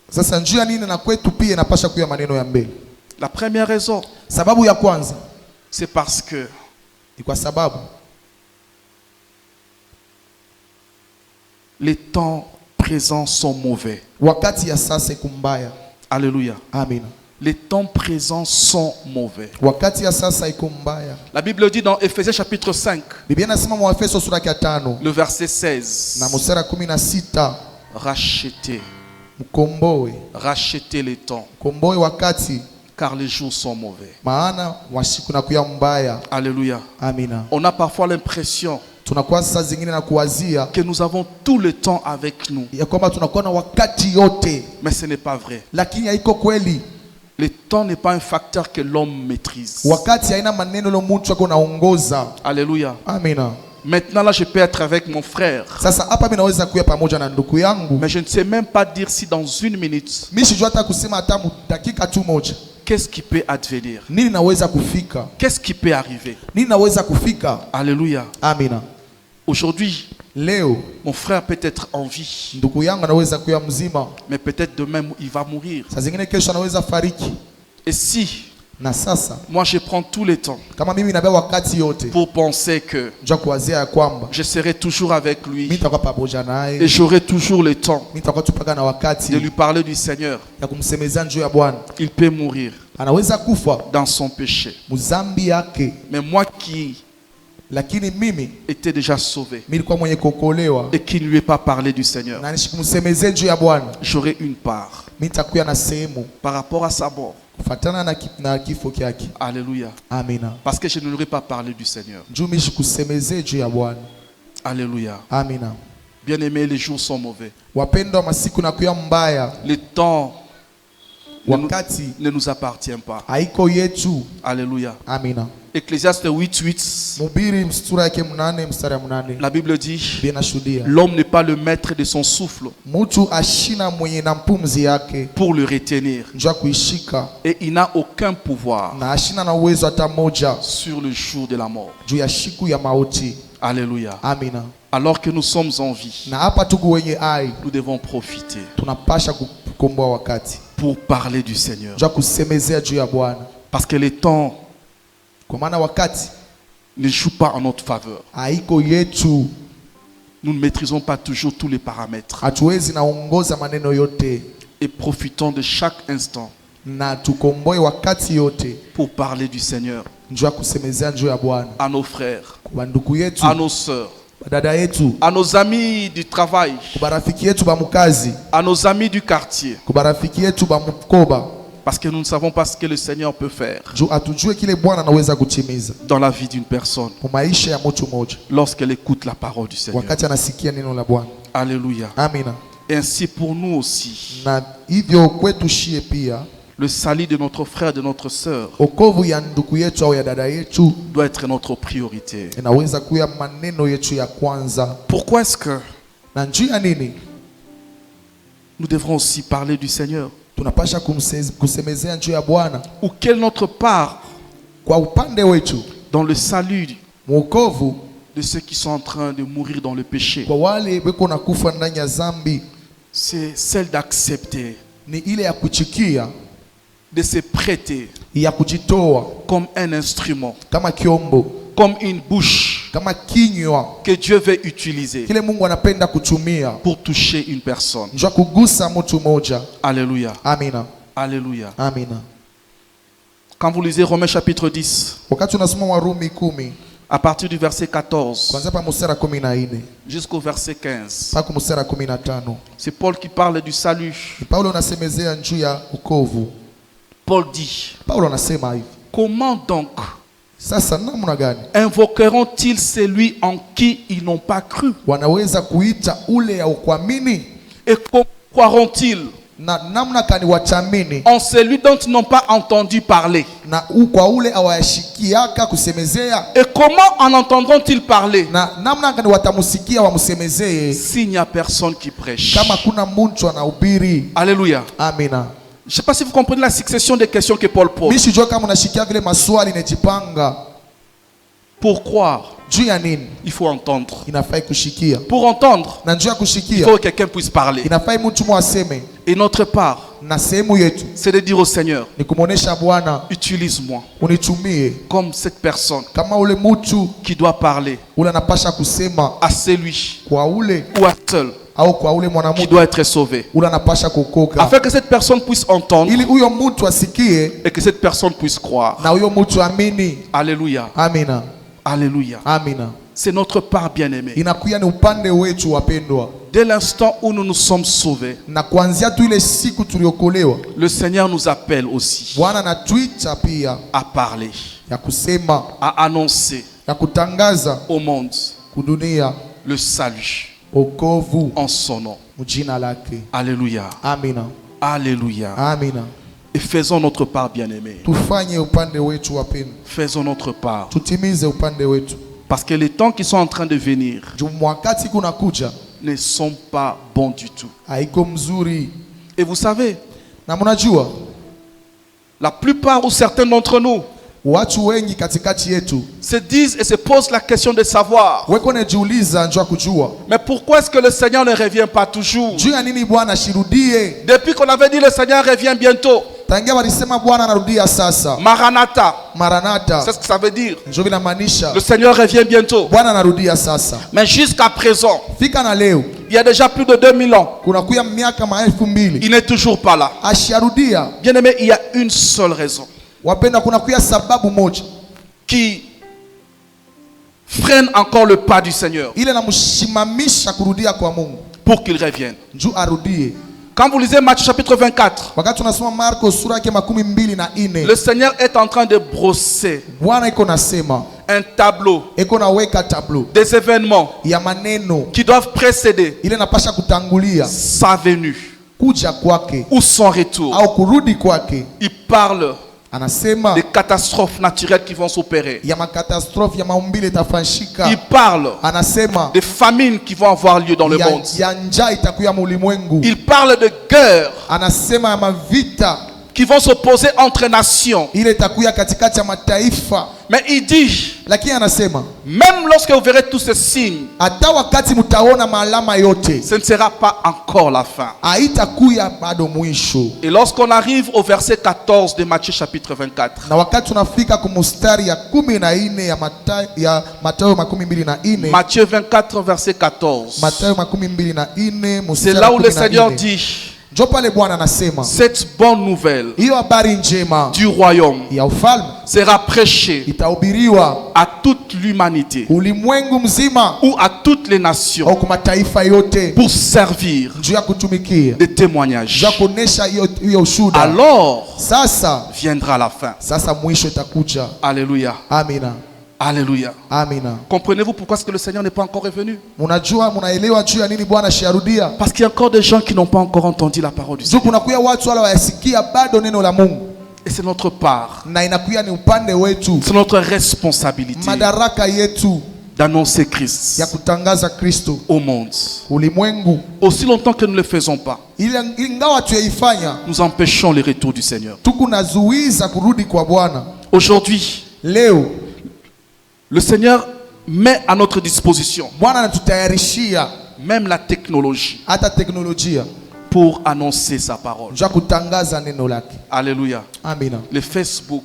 Sasa njia nini na kwetu pia inapasha kuya maneno ya mbele? La première raison, Sababu ya kwanza c'est parce que ni kwa sababu les temps présents sont mauvais. wakati ya sasa iko mbaya. Alléluia. Amina. Les temps présents sont mauvais. Wakati ya sasa iko mbaya. La Bible dit dans Éphésiens chapitre 5, Biblia inasema mu Efeso sura ya 5 le verset 16, na mstari 16, rachetez, mkomboe, rachetez les temps, komboe wakati, car les jours sont mauvais. maana wasiku na kuya mbaya. Alléluia. Amina. On a parfois l'impression Tunakuwa saa zingine na kuwazia que nous avons tout le temps avec nous, ya kwamba tunakuwa na wakati yote, mais ce n'est pas vrai. lakini haiko kweli. Le temps n'est pas un facteur que l'homme maîtrise. Wakati haina maneno lo mtu ako naongoza. Alléluia. Amina. Maintenant là, je peux être avec mon frère, Sasa hapa mimi naweza kuya pamoja na ndugu yangu, mais je ne sais même pas dire si dans une minute, mimi sijua hata kusema hata dakika tu moja qu'est-ce qui peut advenir, nini naweza kufika, qu'est-ce qui peut arriver. nini naweza kufika. Alléluia. Amina. Aujourd'hui, Leo mon frère peut être en vie, ndugu yangu anaweza kuya mzima, mais peut-être demain il va mourir. saa zingine kesho anaweza fariki. Et si Na sasa moi je prends tout le temps kama mimi nabeba wakati yote pour penser que njoo kuwazia ya kwamba je serai toujours avec mimi lui nitakuwa pamoja et naye, j'aurai toujours le temps mimi nitakuwa tupaka na de wakati lui parler du Seigneur, ya kumsemezea njoo ya Bwana, il peut mourir anaweza kufa dans son péché. muzambi yake, Mais moi qui lakini mimi était déjà sauvé nilikuwa mwenye kuokolewa et qui ne lui est pas parlé du Seigneur, na nishikumsemezee juu ya Bwana, j'aurai une part mimi nitakuwa na sehemu par rapport à sa mort. kufatana na kifo kyake. Alléluia. Amina. Parce que je ne lui ai pas parlé du Seigneur. Juu mimi shikusemezee juu ya Bwana. Alléluia. Amina. Bien-aimés, les jours sont mauvais. Wapendwa, masiku na kuya mbaya. Le temps wakati ne nous appartient pas. Haiko yetu. Alléluia. Amina. Ecclésiaste 8:8. Mhubiri sura yake 8 mstari wa 8. La Bible dit, l'homme n'est pas le maître de son souffle mtu ashina mwenye na mpumzi yake pour le retenir. Njua kuishika. Et il n'a aucun pouvoir na ashina na uwezo hata moja sur le jour de la mort. Juu ya siku ya mauti. Alléluia. Amina. Alors que nous sommes en vie, na hapa tuko wenye ai, nous devons profiter tunapasha kukomboa wakati pour parler du Seigneur. Njua kusemezea juu ya Bwana. Parce que les temps kwa maana wakati ne joue pas en notre faveur. Haiko yetu. Nous ne maîtrisons pas toujours tous les paramètres. Hatuwezi naongoza maneno yote. Et profitons de chaque instant na tukomboe wakati yote pour parler du Seigneur. Njua kusemezea juu ya Bwana. À nos frères, kwa ndugu yetu, à nos sœurs, dada yetu, à nos amis du travail, kwa rafiki yetu ba mukazi, à nos amis du quartier. kwa rafiki yetu ba mkoba. Parce que nous ne savons pas ce que le Seigneur peut faire dans la vie d'une personne lorsqu'elle écoute la parole du Seigneur. Alléluia. Amina. Et ainsi pour nous aussi, na hivyo kwetu shie pia, le salut de notre frère, de notre sœur okovu ya ndugu yetu au ya dada yetu doit être notre priorité. Inaweza kuwa maneno yetu ya kwanza. Pourquoi est-ce que na njia nini nous devrons aussi parler du Seigneur? Tunapasha kusemezea juu ya Bwana. Ou quelle notre part kwa upande wetu dans le salut mwokovu de ceux qui sont en train de mourir dans le péché? Kwa wale weko nakufa ndani ya zambi, c'est celle d'accepter, ni ile ya kuchikia, de se prêter, ya kujitoa comme un instrument, kama kiombo, comme une bouche, kama kinywa que Dieu veut utiliser kile Mungu anapenda kutumia pour toucher une personne. Njoo kugusa mtu mmoja. Alléluia. Amina. Alléluia. Amina. Quand vous lisez Romains chapitre 10, wakati unasoma Warumi 10, à partir du verset 14 kwanza pa mstari 14 jusqu'au verset 15, mpaka mstari 15, c'est Paul qui parle du salut. Paulo anasemezea juu ya wokovu. Paul dit, Paulo anasema hivi, comment donc sasa namna gani invoqueront-ils celui en qui ils n'ont pas cru? Wanaweza kuita ule ya kuamini? Et comment croiront-ils na namna gani watamini en celui dont ils n'ont pas entendu parler? Na kwa ule awashikiaka kusemezea? Et comment en entendront-ils parler na namna gani watamusikia wamsemezee s'il n'y a personne qui prêche? Kama kuna mtu anahubiri. Alléluia. Amina. Je ne sais pas si vous comprenez la succession des questions que Paul pose. Mimi sijua kama unashikia vile maswali nejipanga. Pour croire, juu ya nini il faut entendre. Inafai kushikia. Pour entendre, na njoo kushikia, il faut que quelqu'un puisse parler. Inafai mtu mwaseme. Et notre part, na sehemu yetu, c'est de dire au Seigneur, ni kumuonesha Bwana, utilise-moi unitumie comme cette personne kama ule mtu qui doit parler ule anapasha kusema à celui kwa ule ou à seul au kwa ule mwanamke qui doit être sauvé, ule anapasha kukoka, afin que cette personne puisse entendre ili huyo mtu asikie et que cette personne puisse croire. na huyo mtu amini. Alléluia. Amina. Alléluia. Amina. C'est notre part, bien-aimée. Inakuya ni upande wetu wapendwa. Dès l'instant où nous nous sommes sauvés, na kuanzia tu ile siku tuliokolewa, le Seigneur nous appelle aussi Bwana anatuita pia à parler, ya kusema, à annoncer ya kutangaza au monde kudunia le salut wokovu en son nom. mjina lake. Alléluia. Amina. Alléluia. Amina. Et faisons notre part, bien-aimés. Tufanye upande wetu wapendwa. Faisons notre part. Tutimize upande wetu. Parce que les temps qui sont en train de venir wakati kunakuja ne sont pas bons du tout. Haiko mzuri. Et vous savez, na mnajua, la plupart ou certains d'entre nous watu wengi katikati yetu se disent et se posent la question de savoir, weko nejiuliza njoo kujua, mais pourquoi est-ce que le Seigneur ne revient pas toujours? Juu ya nini Bwana shirudie? Depuis qu'on avait dit le Seigneur revient bientôt, tangia walisema Bwana anarudia sasa, Maranatha, Maranatha, c'est ce que ça veut dire. njoo vinamaanisha Le Seigneur revient bientôt. Bwana anarudia sasa. Mais jusqu'à présent, fika na leo, il y a déjà plus de 2000 ans, kunakuya miaka 2000, il n'est toujours pas là. Asharudia. Bien aimé, il y a une seule raison wapenda, kunakuya sababu moja qui freine encore le pas du Seigneur ile namshimamisha kurudia kwa Mungu pour qu'il revienne. juu arudie. Quand vous lisez Matthieu chapitre 24, Wakati tunasoma Marko sura yake 24, le Seigneur est en train de brosser Bwana iko nasema, un tableau iko naweka tableau des événements ya maneno qui doivent précéder ile napasha kutangulia sa venue kuja kwake ou son retour. au kurudi kwake. Il parle Anasema des catastrophes naturelles qui vont s'opérer. ya makatastrofe ya maumbile itafanyika. Il parle Anasema des famines qui vont avoir lieu dans le monde. ya njaa itakuya mulimwengu. Il parle de guerres Anasema ya mavita qui vont s'opposer entre nations. ile itakuya katikati ya mataifa. Mais il dit, Lakini anasema même lorsque vous verrez tous ces signes, hata wakati mtaona maalama yote ce ne sera pas encore la fin. haitakuya bado mwisho. Et lorsqu'on arrive au verset 14 de Matthieu chapitre 24, Na wakati tunafika kumustari ya 14 ya Mathayo 24, Matthieu 24 verset 14, Mathayo 24 c'est mstari là où le Seigneur 14. dit, Njo pale Bwana anasema cette bonne nouvelle hiyo habari njema du royaume ya ufalme sera prêchée itahubiriwa à toute l'humanité ulimwengu mzima ou à toutes les nations au kwa mataifa yote pour servir juu ya kutumikia, de témoignages. juu ya kuonesha hiyo ushuhuda. Alors Sasa viendra la fin. mwisho itakuja. Alléluia. Amina, Alléluia. amina. Comprenez-vous pourquoi est-ce que le Seigneur n'est pas encore revenu? Munajua, munaelewa juu ya nini Bwana shiarudia? Parce qu'il y a encore des gens qui n'ont pas encore entendu la parole du Juu Seigneur. kunakuya watu wala wayasikia bado neno la Mungu, Et c'est notre part, na inakuya ni upande wetu, c'est notre responsabilité madaraka yetu d'annoncer Christ ya kutangaza Kristo au monde. ulimwengu. Aussi longtemps que nous ne le faisons pas, Ingawa tuyaifanya, nous empêchons le retour du Seigneur. tukunazuiza kurudi kwa Bwana. Aujourd'hui, Leo le Seigneur met à notre disposition Bwana anatutayarishia même la technologie hata teknolojia pour annoncer sa parole. juu ya kutangaza neno lake. Alléluia. Amina. Le Facebook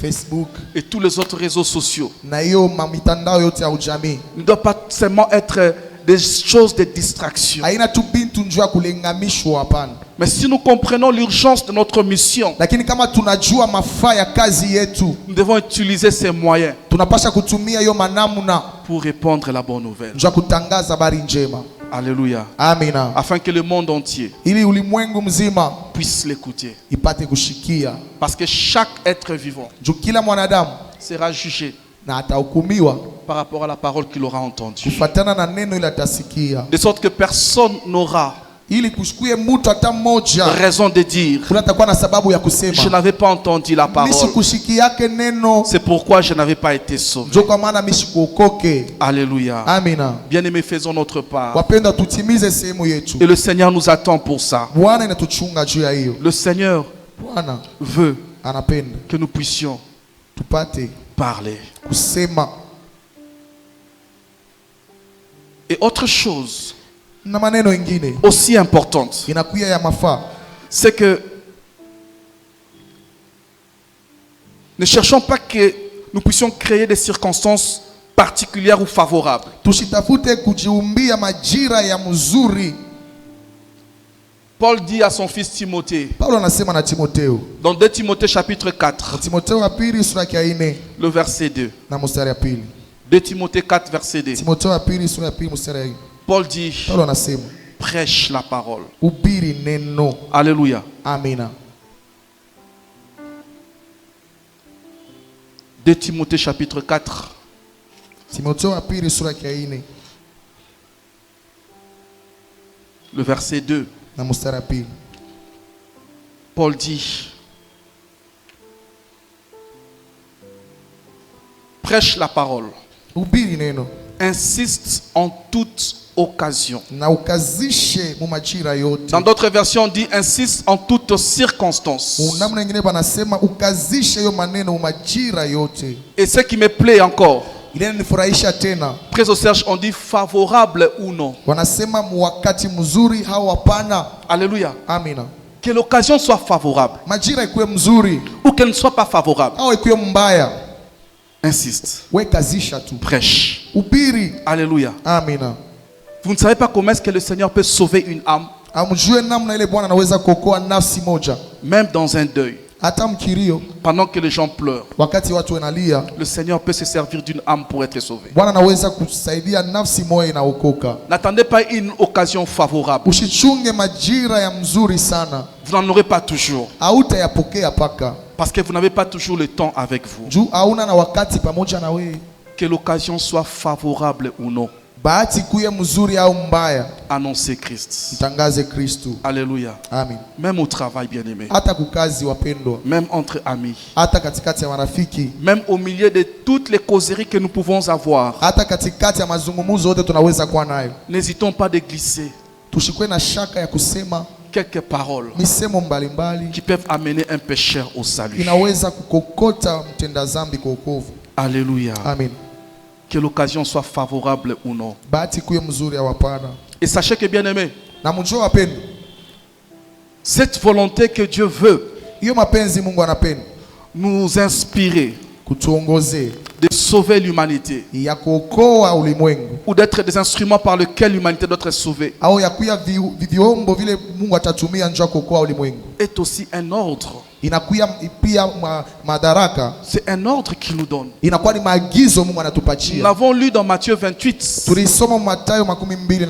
Facebook et tous les autres réseaux sociaux na hiyo mitandao yote ya ujamii ne doivent pas seulement être des choses de distraction. haina tu bintu njuu ya kulengamishwa, hapana. Mais si nous comprenons l'urgence de notre mission, Lakini kama tunajua mafaa ya kazi yetu, nous devons utiliser ces moyens tunapasha kutumia hiyo manamna pour répandre la bonne nouvelle. njuu ya kutangaza habari njema. Alléluia. Amina. Afin que le monde entier Ili ulimwengu mzima puisse l'écouter. ipate kushikia, Parce que chaque être vivant juu kila mwanadamu sera jugé na atahukumiwa par rapport à la parole qu'il aura entendue. kufatana na neno ile atasikia, De sorte que personne n'aura ili kushikuye mtu hata mmoja raison de dire kuna atakuwa na sababu ya je kusema n'avais pas entendu la parole. mishikushiki yake neno, C'est pourquoi je n'avais pas été sauvé. njo kwa maana mishikuokoke. Alléluia. Amina. Bien-aimés, faisons notre part. Wapenda, tutimize sehemu yetu. Et le Seigneur nous attend pour ça. Bwana inatuchunga juu ya hiyo. Le Seigneur Bwana veut anapenda que nous puissions tupate parler. kusema. Et autre chose Na maneno ingine aussi importante, inakuya ya mafaa, c'est que ne cherchons pas que nous puissions créer des circonstances particulières ou favorables. tushitafute kujiumbia majira ya mzuri. Paul dit à son fils Timothée, Paulo anasema na Timotheo, dans 2 Timothée chapitre 4, Timotheo wa pili sura ya 4 le verset 2. na mstari ya pili. 2 Timothée 4, verset 2. Timotheo wa pili sura ya pili mstari ya 4. Paul dit, Paulo anasema prêche la parole. ubiri neno. Alléluia. Amina. 2 Timothée chapitre 4, Timotheo wa pili sura ya 4 le verset 2. na mstari ya pili. Paul dit, prêche la parole, Ubiri neno insiste en toute occasion. na ukazishe mu majira yote. Dans d'autres versions, on dit insiste en toutes circonstances. Namna nyingine banasema ukazishe hiyo maneno mu majira yote. Et ce qui me plaît encore, Ile nifurahisha tena, très au Serge, on dit favorable ou non. wanasema mu wakati mzuri au hapana. Alléluia. Amina. Que l'occasion soit favorable Majira ikuwe mzuri ou qu'elle ne soit pas favorable, au ikuwe mbaya, insiste, we kazisha tu, prêche. ubiri. Alléluia. Amina. Vous ne savez pas comment est-ce que le Seigneur peut sauver une âme, Amjue namna ile Bwana anaweza kuokoa nafsi moja même dans un deuil. hata mkirio, pendant que les gens pleurent, wakati watu wanalia, le Seigneur peut se servir d'une âme pour être sauvé. Bwana anaweza kusaidia nafsi moja inaokoka. N'attendez pas une occasion favorable. Usichunge majira ya mzuri sana. Vous n'en aurez pas toujours. Hautayapokea paka. Parce que vous n'avez pas toujours le temps avec vous. Juu hauna na wakati pamoja na wewe. Que l'occasion soit favorable ou non. Bahati kuye mzuri au mbaya, annoncez Christ. mtangaze Kristo. Alléluia. Amen. Même au travail, bien-aimé. Hata kukazi wapendwa. Même entre amis. Hata katikati ya marafiki. Même au milieu de toutes les causeries que nous pouvons avoir. Hata katikati ya mazungumzo yote tunaweza kuwa nayo. N'hésitons pas de glisser. Tushikwe na shaka ya kusema quelques paroles misemo mbalimbali qui peuvent amener un pécheur au salut. Inaweza kukokota mtenda zambi kwa wokovu. Alléluia. Amen. Que l'occasion soit favorable ou non. Bahati kuye mzuri au hapana. Et sachez que, bien-aimé, na mjua wapendwa, cette volonté que Dieu veut hiyo mapenzi Mungu anapenda nous inspirer kutuongoze de sauver l'humanité ya kuokoa ulimwengu ou d'être des instruments par lesquels l'humanité doit être sauvée au ya kuya vyombo vile Mungu atatumia njia kuokoa ulimwengu est aussi un ordre. Inakuya pia madaraka. C'est un ordre qu'il nous donne. Inakuwa ni maagizo Mungu Nous anatupatia. l'avons lu dans Matthieu 28. Tulisoma Mathayo 28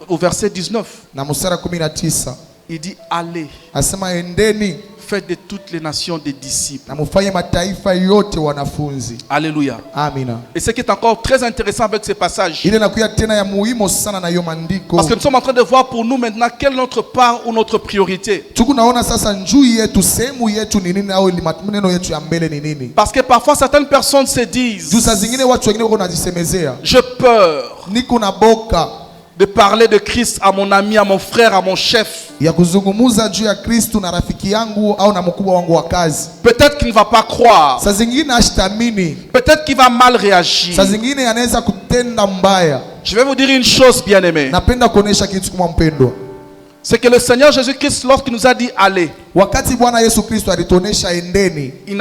au verset 19. na mstari 19. Il dit allez. Asema endeni. Faites de toutes les nations des disciples. Na mufanye mataifa yote wanafunzi. Alléluia. Amina. Et ce qui est encore très intéressant avec ces passages, ile nakuya tena ya muhimu sana na hiyo maandiko. Parce que nous sommes en train de voir pour nous maintenant quelle est notre part ou notre priorité. Tukunaona sasa njuu yetu, sehemu yetu ni nini au maneno yetu ya mbele ni nini? Parce que parfois certaines personnes se disent, Jusa zingine watu wengine wako najisemezea, j'ai peur niko na boka de parler de Christ à mon ami, à mon frère, à mon chef. ya kuzungumuza juu ya Kristo na rafiki yangu au na mkubwa wangu wa kazi. Peut-être qu'il ne va pas croire. Saa zingine ashtamini. Peut-être qu'il va mal réagir. Saa zingine anaweza kutenda mbaya. Je vais vous dire une chose, bien-aimé. Napenda kuonesha kitu kwa mpendwa. C'est que le Seigneur Jésus-Christ, lorsqu'il nous a dit allez, wakati Bwana Yesu Kristo alituonesha endeni, il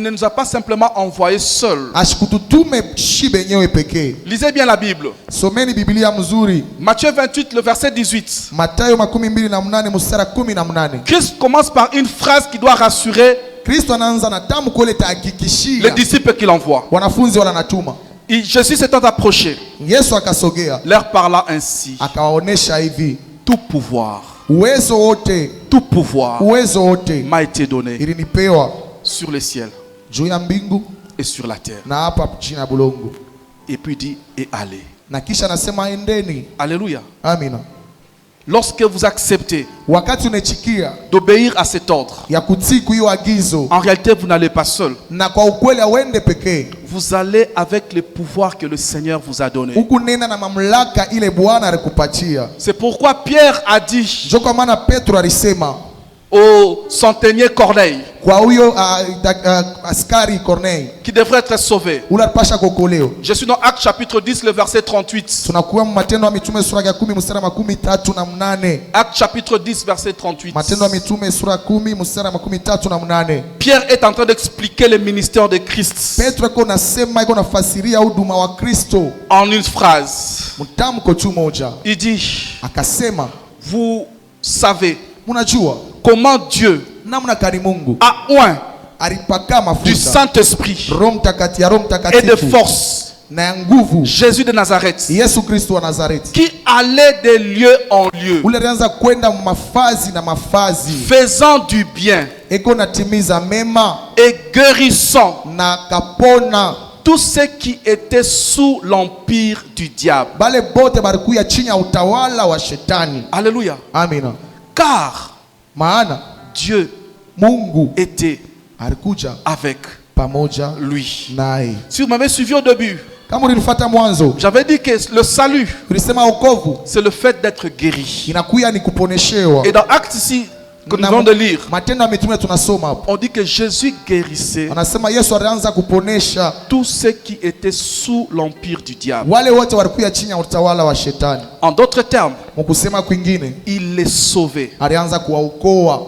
ne nous a pas simplement envoyés seuls. ashikututume shibe nyewe pekee. Lisez bien la Bible. Someni Biblia mzuri. Matthieu 28, le verset 18. Mathayo 28 mstari 18. Christ commence par une phrase qui doit rassurer Kristo anaanza na tamko ile tahakikishia les disciples qu'il envoie. wanafunzi wala natuma. Jésus s'étant approché, Yesu akasogea, leur parla ainsi. akawaonesha hivi, Tout pouvoir, uwezo wote, tout pouvoir uwezo wote m'a été donné ilinipewa sur le ciel juu ya mbingu et sur la terre. na hapa chini ya bulongo. Et puis dit, et allez. Na kisha nasema endeni. Alléluia. Amina. Lorsque vous acceptez wakati unachikia d'obéir à cet ordre, ya kutii hiyo agizo, en réalité vous n'allez pas seul. na kwa ukweli auende pekee. Vous allez avec le pouvoir que le Seigneur vous a donné. Ukunena na mamlaka ile Bwana alikupatia. C'est pourquoi Pierre a dit Ndio kwa maana Petro alisema au centenier Corneille, kwa huyo askari Corneille, qui devrait être sauvé. ule pasha kokoleo. Je suis dans Actes chapitre 10, le verset 38. Tunakuwa Matendo ya Mitume sura ya 10 mstari wa 38. Actes chapitre 10, verset 38. Matendo ya Mitume sura ya 10 mstari wa 38. Pierre est en train d'expliquer le ministère de Christ Petro iko nasema, iko nafasiria huduma wa Kristo en une phrase. mtamko tu moja. Il dit, Akasema, vous savez mnajua comment Dieu namna kani Mungu a oint alipaka du mafuta Saint-Esprit Roho Mtakatifu et de force na ya nguvu Jésus de Nazareth, Yesu Kristo wa Nazareti, qui allait de lieu en lieu, ule alianza kwenda mafazi na mafazi, faisant du bien eko natimiza mema et guérissant na kapona tous ceux qui étaient sous l'empire du diable. bale bote barikuya chini ya utawala wa shetani. Alléluia. Amina. Car Maana Dieu Mungu était alikuja avec pamoja lui. naye. Si vous m'avez suivi au début, Kama ulinifuata mwanzo, j'avais dit que le salut, ulisema wokovu c'est le fait d'être guéri. inakuya ni kuponeshewa. Et dans Actes ici, que nous venons de lire, Matendo ya Mitume tunasoma hapo, on dit que Jésus guérissait anasema Yesu alianza kuponesha tous ceux qui étaient sous l'empire du diable. wale wote walikuwa chini ya utawala wa shetani. En d'autres termes, Mkusema kwingine, il les sauvait alianza kuwaokoa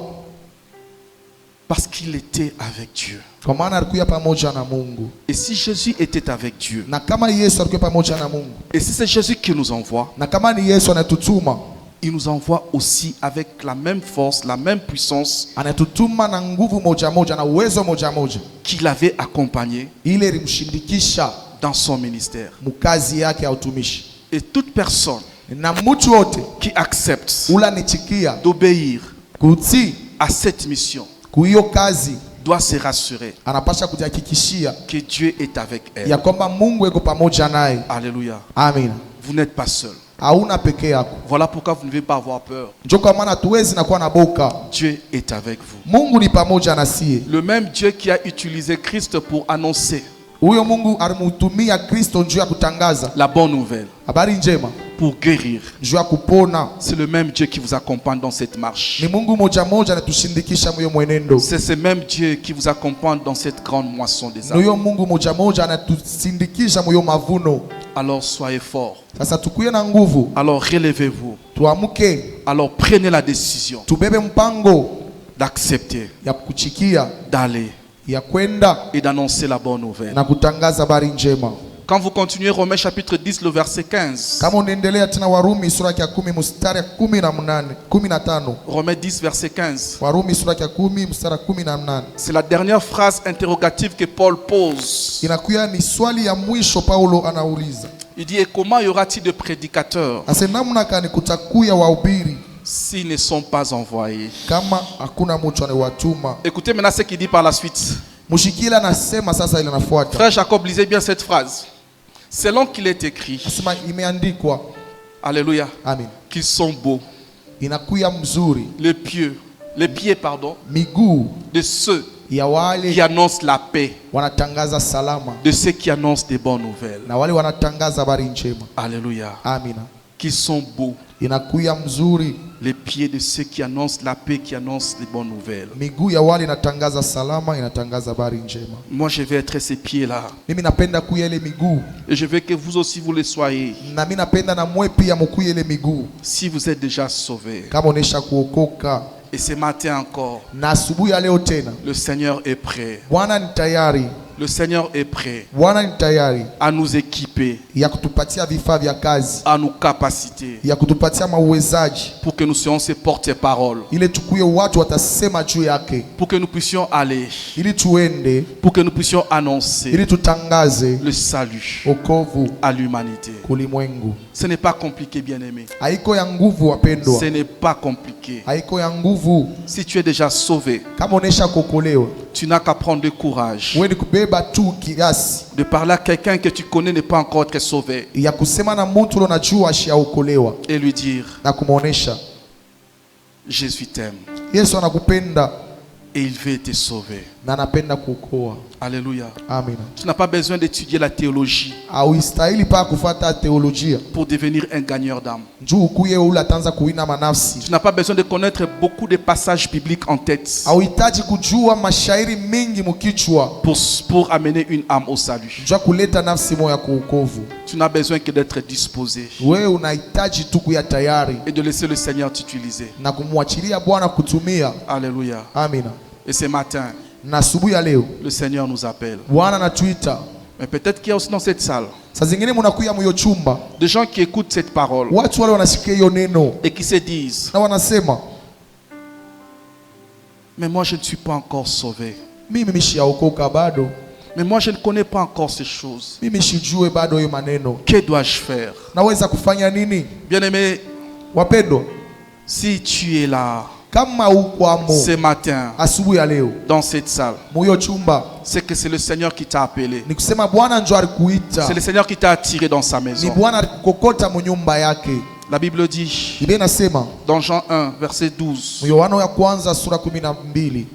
parce qu'il était avec Dieu. kwa maana alikuwa pamoja na Mungu. Et si Jésus était avec Dieu, Na kama Yesu alikuwa pamoja na Mungu, et si c'est Jésus qui nous envoie, na kama ni Yesu anatutuma, il nous envoie aussi avec la même force, la même puissance anatutuma na nguvu moja moja na uwezo moja moja qui l'avait accompagné ile ilimshindikisha dans son ministère. mukazi yake ya utumishi. Et toute personne Na mtu wote qui accepte ula nichikia d'obéir kutii à cette mission kuhiyo kazi doit se rassurer anapasha kujihakikishia que Dieu est avec elle. ya kwamba Mungu yuko pamoja naye. Alléluia. Amina. Vous n'êtes pas seul. Hauna peke yako. Voilà pourquoi vous ne devez pas avoir peur. Ndio kwa maana tuwezi na kuwa na boka. Dieu est avec vous. Mungu ni pamoja na sie. Le même Dieu qui a utilisé Christ pour annoncer Huyo Mungu alimutumia Kristo njoo ya kutangaza la bonne nouvelle, habari njema, pour guérir. njoo ya kupona. C'est le même Dieu qui vous accompagne dans cette marche. Ni Mungu moja moja anatushindikisha moyo mwenendo. C'est ce même Dieu qui vous accompagne dans cette grande moisson des âmes. Huyo Mungu moja moja anatusindikisha moyo mavuno. Alors soyez forts. Sasa tukuye na nguvu. Alors relevez-vous. Tuamuke. Alors prenez la décision Tubebe mpango d'accepter, ya kuchikia, d'aller ya kwenda et d'annoncer la bonne nouvelle. na kutangaza habari njema. Quand vous continuez Romains chapitre 10 le verset 15. Kama unaendelea tena Warumi sura ya 10 mstari ya 15. Romains 10 verset 15. Warumi sura ya 10 mstari ya 18. C'est la dernière phrase interrogative que Paul pose. Inakuya ni swali ya mwisho Paulo anauliza. Il dit, et comment y aura-t-il de prédicateurs Ase namna gani kutakuya wahubiri s'ils ne sont pas envoyés? kama hakuna mtu anayewatuma? Écoutez maintenant ce qu'il dit par la suite. Mushikila anasema sasa ile nafuata. Frère Jacob, lisez bien cette phrase. Selon qu'il est écrit, Asema imeandikwa. alléluia, Amen. qu'ils sont beaux, Inakuya mzuri les pieds, miguu de ceux ya wale qui annoncent la paix, wanatangaza salama de ceux qui annoncent des bonnes nouvelles. na wale wanatangaza habari njema. Alléluia. Amina. Qui sont beaux, Inakuya mzuri les pieds de ceux qui annoncent la paix, qui annoncent les bonnes nouvelles. miguu ya wale inatangaza salama, inatangaza habari njema. Moi, je vais être ces pieds-là. Mimi napenda kuya ile miguu Et je veux que vous aussi, vous le soyez. na mimi napenda na mwe pia mkuye ile miguu Si vous êtes déjà sauvés. kama unesha kuokoka. Et ce matin encore, Na asubuhi ya leo tena le Seigneur est prêt. Bwana ni tayari, Le Seigneur est prêt Bwana ni tayari à nous équiper, ya kutupatia vifaa vya kazi, à nous capaciter, ya kutupatia mauwezaji pour que nous soyons ses porte-paroles, ile tukuye watu watasema juu yake, pour que nous puissions aller, ili tuende, pour que nous puissions annoncer ili tutangaze le salut wokovu à l'humanité. kulimwengu. Ce n'est pas compliqué, bien-aimé. Haiko ya nguvu wapendwa, Ce n'est pas compliqué. haiko ya nguvu. Si tu es déjà sauvé, Kama unesha kuokolewa, tu n'as qu'à prendre le courage wewe ni kubeba tu kiasi de parler à quelqu'un que tu connais n'est pas encore très sauvé ya kusema na mtu unajua ashaokolewa et lui dire, na kumuonesha Jésus t'aime Yesu anakupenda et il veut te sauver. na anapenda kuokoa. Alléluia. Amina. Tu n'as pas besoin d'étudier la théologie Hauistahili pa kufuata teolojia pour devenir un gagneur d'âme. njoo ukuye ule atanza kuwina manafsi. Tu n'as pas besoin de connaître beaucoup de passages bibliques en tête Hauhitaji kujua mashairi mingi mkichwa pour amener une âme au salut. njoo kuleta nafsi moya kwa wokovu. Tu n'as besoin que d'être disposé Wewe unahitaji tu kuya tayari et de laisser le Seigneur t'utiliser. na kumwachilia Bwana kutumia. Alléluia. Amina. Et ce matin, Na asubuhi ya leo le Seigneur nous appelle. Bwana anatuita. Mais peut-être qu'il y a aussi dans cette salle Saa zingine mnakuya myo chumba, des gens qui écoutent cette parole watu wale wanasikia hiyo neno et qui se disent, na wanasema mais moi je ne suis pas encore sauvé. mimi mishaokoka bado, Mais moi je ne connais pas encore ces choses. mimi sijue bado hiyo maneno. Que dois-je faire? Naweza kufanya nini? Bien-aimé, Wapendwa, si tu es là kama ukwamo ce matin asubuhi ya leo dans cette salle, muyo chumba, c'est que c'est le Seigneur qui t'a appelé. ni kusema Bwana njoo alikuita, C'est le Seigneur qui t'a attiré dans sa ni maison. Bwana alikukokota munyumba yake. La Bible dit Biblia inasema dans Jean 1 verset 12, Yohana ya kwanza sura 12,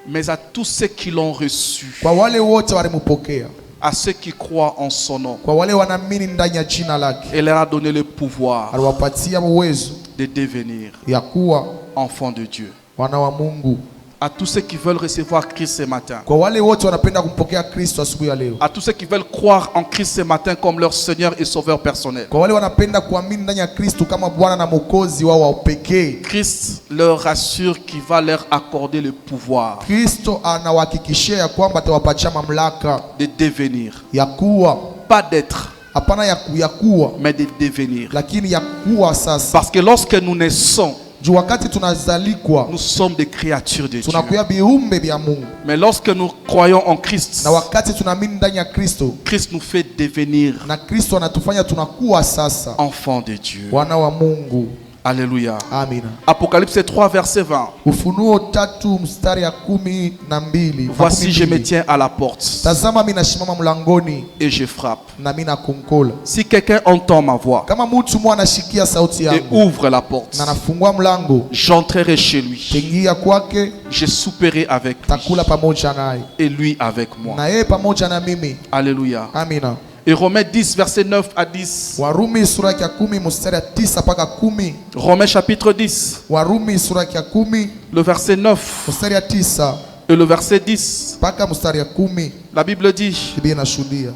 mais à tous ceux qui l'ont reçu, kwa wale wote walimpokea, à ceux qui croient en son nom, kwa wale wanaamini ndani ya jina lake, il leur a donné le pouvoir aliwapatia uwezo de devenir ya kuwa enfants de Dieu. wana wa Mungu. À tous ceux qui veulent recevoir Christ ce matin, Kwa wale wote wanapenda kumpokea Kristo asubuhi ya leo, à tous ceux qui veulent croire en Christ ce matin comme leur Seigneur et Sauveur personnel, kwa wale wanapenda kuamini ndani ya Kristo kama Bwana na Mwokozi wao wa pekee, Christ leur rassure qu'il va leur accorder le pouvoir Kristo anawahakikishia ya kwamba atawapatia mamlaka de devenir, ya kuwa, pas d'être, hapana ya kuwa, mais de devenir. lakini ya kuwa sasa. Parce que lorsque nous naissons, Juu wakati tunazalikwa nous sommes des créatures de Dieu. tunakuwa viumbe vya Mungu, Mais lorsque nous croyons en Christ, na wakati tunaamini ndani ya Kristo, Christ nous fait devenir na Kristo anatufanya tunakuwa sasa enfants de Dieu. wana wa Mungu. Alléluia. Amina. Apocalypse 3, verset 20. Ufunuo 3 mstari ya 12. Voici, je me tiens à la porte Tazama mimi nasimama mlangoni et je frappe. na mimi nakonkola. Si quelqu'un entend ma voix Kama mtu mmoja anashikia sauti et yangu ouvre la porte, na nafungua mlango, j'entrerai chez lui. tengia kwake, Je souperai avec lui takula pamoja naye et lui avec moi. na yeye pamoja na mimi. Alléluia. Amina. Et Romains 10, verset 9 à 10. Warumi sura ya 10 mstari ya 9 mpaka 10. Romains chapitre 10, Warumi sura ya 10 le verset 9 mstari ya 9 et le verset 10. mpaka mstari ya 10. La Bible dit, Biblia inashuhudia,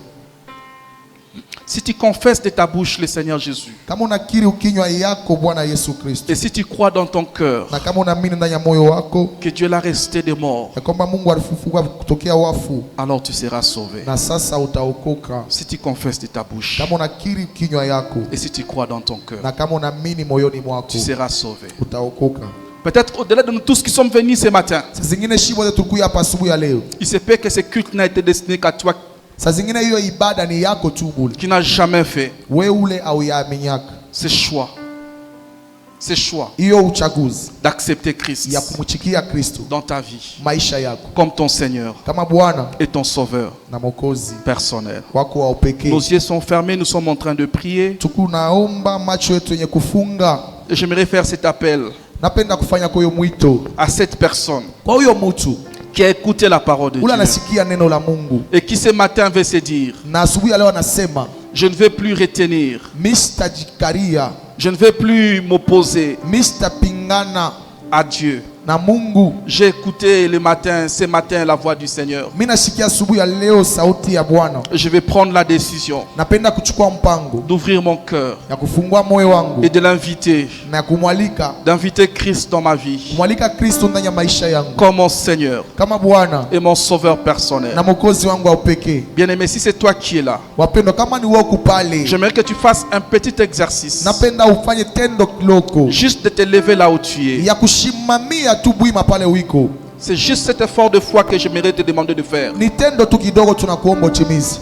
si tu confesses de ta bouche le Seigneur Jésus, kama unakiri ukinywa yako Bwana Yesu Kristo, et si tu crois dans ton cœur na kama unaamini ndani ya moyo wako que Dieu l'a resté des morts, ya kwamba Mungu alifufuka kutokea wafu, alors tu seras sauvé. na sasa utaokoka. Si tu confesses de ta bouche Kama unakiri ukinywa yako et si tu crois dans ton cœur, na kama unaamini moyoni mwako, tu seras sauvé. utaokoka. Peut-être au-delà de nous tous qui sommes venus ce matin, Saa zingine shibo zetu tulikuja hapa asubuhi ya leo, il se peut que ce culte n'a été destiné qu'à toi saa zingine hiyo ibada ni yako tu bure, qui n'as jamais fait we ule au yaaminyaka ce choix hiyo uchaguzi d'accepter Christ ya kumchikia Kristo dans ta vie maisha yako comme ton Seigneur kama Bwana et ton Sauveur na Mwokozi personnel. wako wa upekee. Nos yeux sont fermés, nous sommes en train de prier. Tukunaomba macho yetu yenye kufunga. Et j'aimerais faire cet appel Napenda kufanya kwa hiyo mwito à cette personne kwa huyo mtu qui a écouté la parole de ule Dieu anasikia neno la Mungu et qui ce matin veut se dire, na asubuhi ya leo anasema, je ne vais plus retenir, Mr. Jikaria, je ne vais plus m'opposer Mr. Pingana à Dieu. na Mungu. J'ai écouté ce matin la voix du Seigneur. Mimi nasikia asubuhi ya leo sauti ya Bwana. Je vais prendre la décision Napenda kuchukua mpango d'ouvrir mon cœur ya kufungua moyo wangu et de l'inviter, na kumwalika, d'inviter Christ dans ma vie kumwalika Kristo ndani ya maisha yangu comme mon Seigneur kama Bwana et mon Sauveur personnel. na Mwokozi wangu wa upekee. Bien-aimé, si c'est toi qui es là, Wapendwa, kama ni wewe kupale, j'aimerais que tu fasses un petit exercice, napenda ufanye tendo kiloko juste de te lever là où tu es. ya kushimamia tu bwima pale wiko. C'est juste cet effort de foi que j'aimerais te demander de faire. Ni tendo tu kidogo tunakuomba utimize.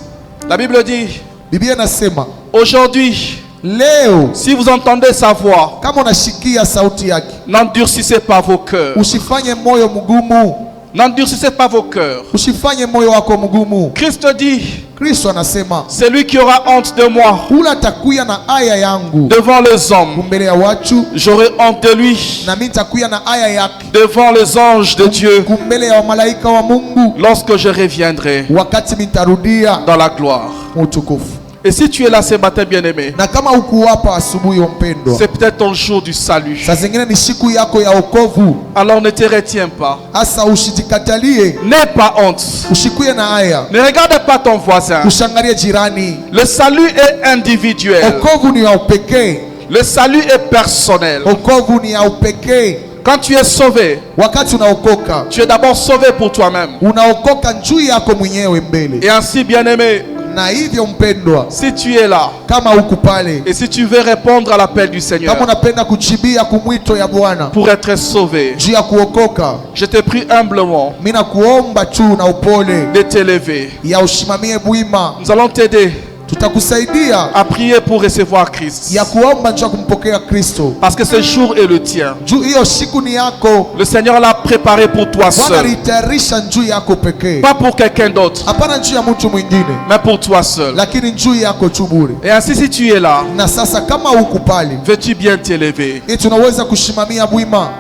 La Bible dit, Biblia inasema aujourd'hui, leo si vous entendez sa voix, kama unashikia sauti yake, n'endurcissez pas vos cœurs. usifanye moyo mgumu, N'endurcissez pas vos cœurs. usifanye moyo wako mgumu. Christ dit, Kristo anasema celui qui aura honte de moi ula takuya na aya yangu devant les hommes, mbele ya watu, j'aurai honte de lui na mimi nitakuya na aya yake devant les anges de Dieu mbele ya malaika wa Mungu lorsque je reviendrai wakati nitarudia dans la gloire. utukufu. Et si tu es là ce matin, bien-aimé, Na kama uko hapa asubuhi mpendwa, c'est peut-être ton jour du salut. saa zingine ni siku yako ya wokovu, Alors ne te retiens pas. hasa usijikatalie, N'aie pas honte. usikuye na aya, Ne regarde pas ton voisin. ushangalie jirani. Le salut est individuel. Wokovu ni ya upekee, Le salut est personnel. wokovu ni ya upekee. Quand tu es sauvé, Wakati unaokoka, tu es d'abord sauvé pour toi-même. unaokoka njuu yako mwenyewe mbele. Et ainsi, bien-aimé, Na hivyo mpendwa, si tu es là kama uko pale, et si tu veux répondre à l'appel du Seigneur kama unapenda kuchibia kumwito ya Bwana pour être sauvé, juu ya kuokoka, je te prie humblement mimi nakuomba tu na upole de t'élever. ya usimamie bwima. Nous allons t'aider Tutakusaidia à prier pour recevoir Christ. ya kuomba njoo kumpokea Kristo. Parce que ce jour est le tien. Juu hiyo siku ni yako, Le Seigneur l'a préparé pour toi Bwana seul. alitayarisha njuu yako pekee, Pas pour quelqu'un d'autre, hapana njuu ya mtu mwingine, mais pour toi seul. lakini njuu yako tu bure. Et ainsi, si tu es là, Na sasa kama uko pale, veux-tu bien t'élever tunaweza kushimamia bwima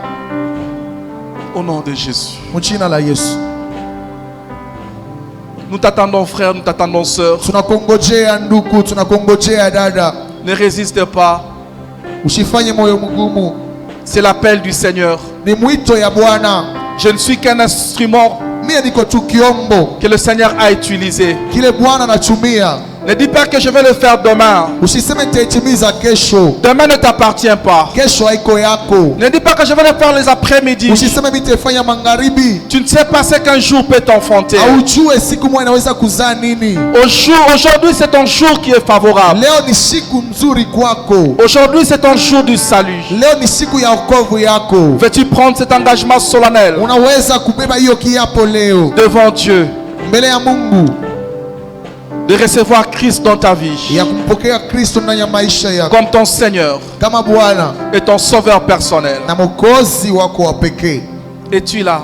au nom de Jésus. mjina la Yesu. Nous t'attendons, frère, nous t'attendons, sœur. Tunakongojea ndugu, tunakongojea dada, Ne résiste pas. usifanye moyo mgumu. C'est l'appel du Seigneur. Ni mwito ya Bwana. Je ne suis qu'un instrument Mimi niko tu kiombo que le Seigneur a utilisé. kile Bwana anatumia. Ne dis pas que je vais le faire demain. Usiseme nitaitimiza kesho. Demain ne t'appartient pas. Kesho haiko yako. Ne dis pas que je vais le faire les après-midi. Usiseme nitaifanya magharibi. Tu ne sais pas ce qu'un jour peut t'enfanter. Haujue siku moja inaweza kuzaa nini. Aujourd'hui c'est ton jour qui est favorable. Leo ni siku nzuri kwako. Aujourd'hui c'est ton jour du salut. Leo ni siku ya wokovu yako. Veux-tu prendre cet engagement solennel Unaweza kubeba hiyo kiapo leo devant Dieu mbele ya Mungu de recevoir Christ dans ta vie ya kumpokea Kristo ndani ya maisha yako comme ton Seigneur kama Bwana et ton Sauveur personnel. na Mwokozi wako wa pekee. Es-tu là?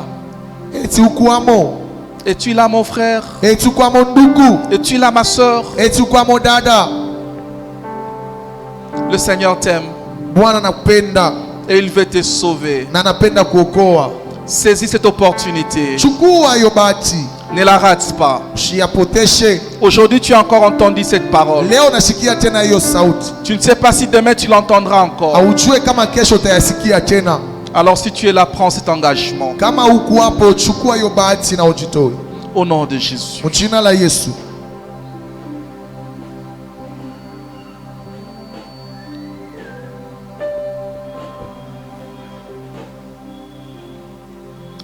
Eti ukwamo? Es-tu là mon frère? Eti ukwamo ndugu? Es-tu là ma soeur? Eti ukwamo dada? Le Seigneur t'aime Bwana anapenda et il veut te sauver. na anapenda kuokoa. Saisis cette opportunité. Chukua hiyo bahati, Ne la rate pas. usiyapoteshe. Aujourd'hui, tu as encore entendu cette parole. Leo nasikia tena hiyo sauti. Tu ne sais pas si demain tu l'entendras encore. Haujue kama kesho utayasikia tena. Alors si tu es là, prends cet engagement. Kama huku hapo, chukua hiyo bahati na ujitoe. Au nom de Jésus. Mjina la Yesu.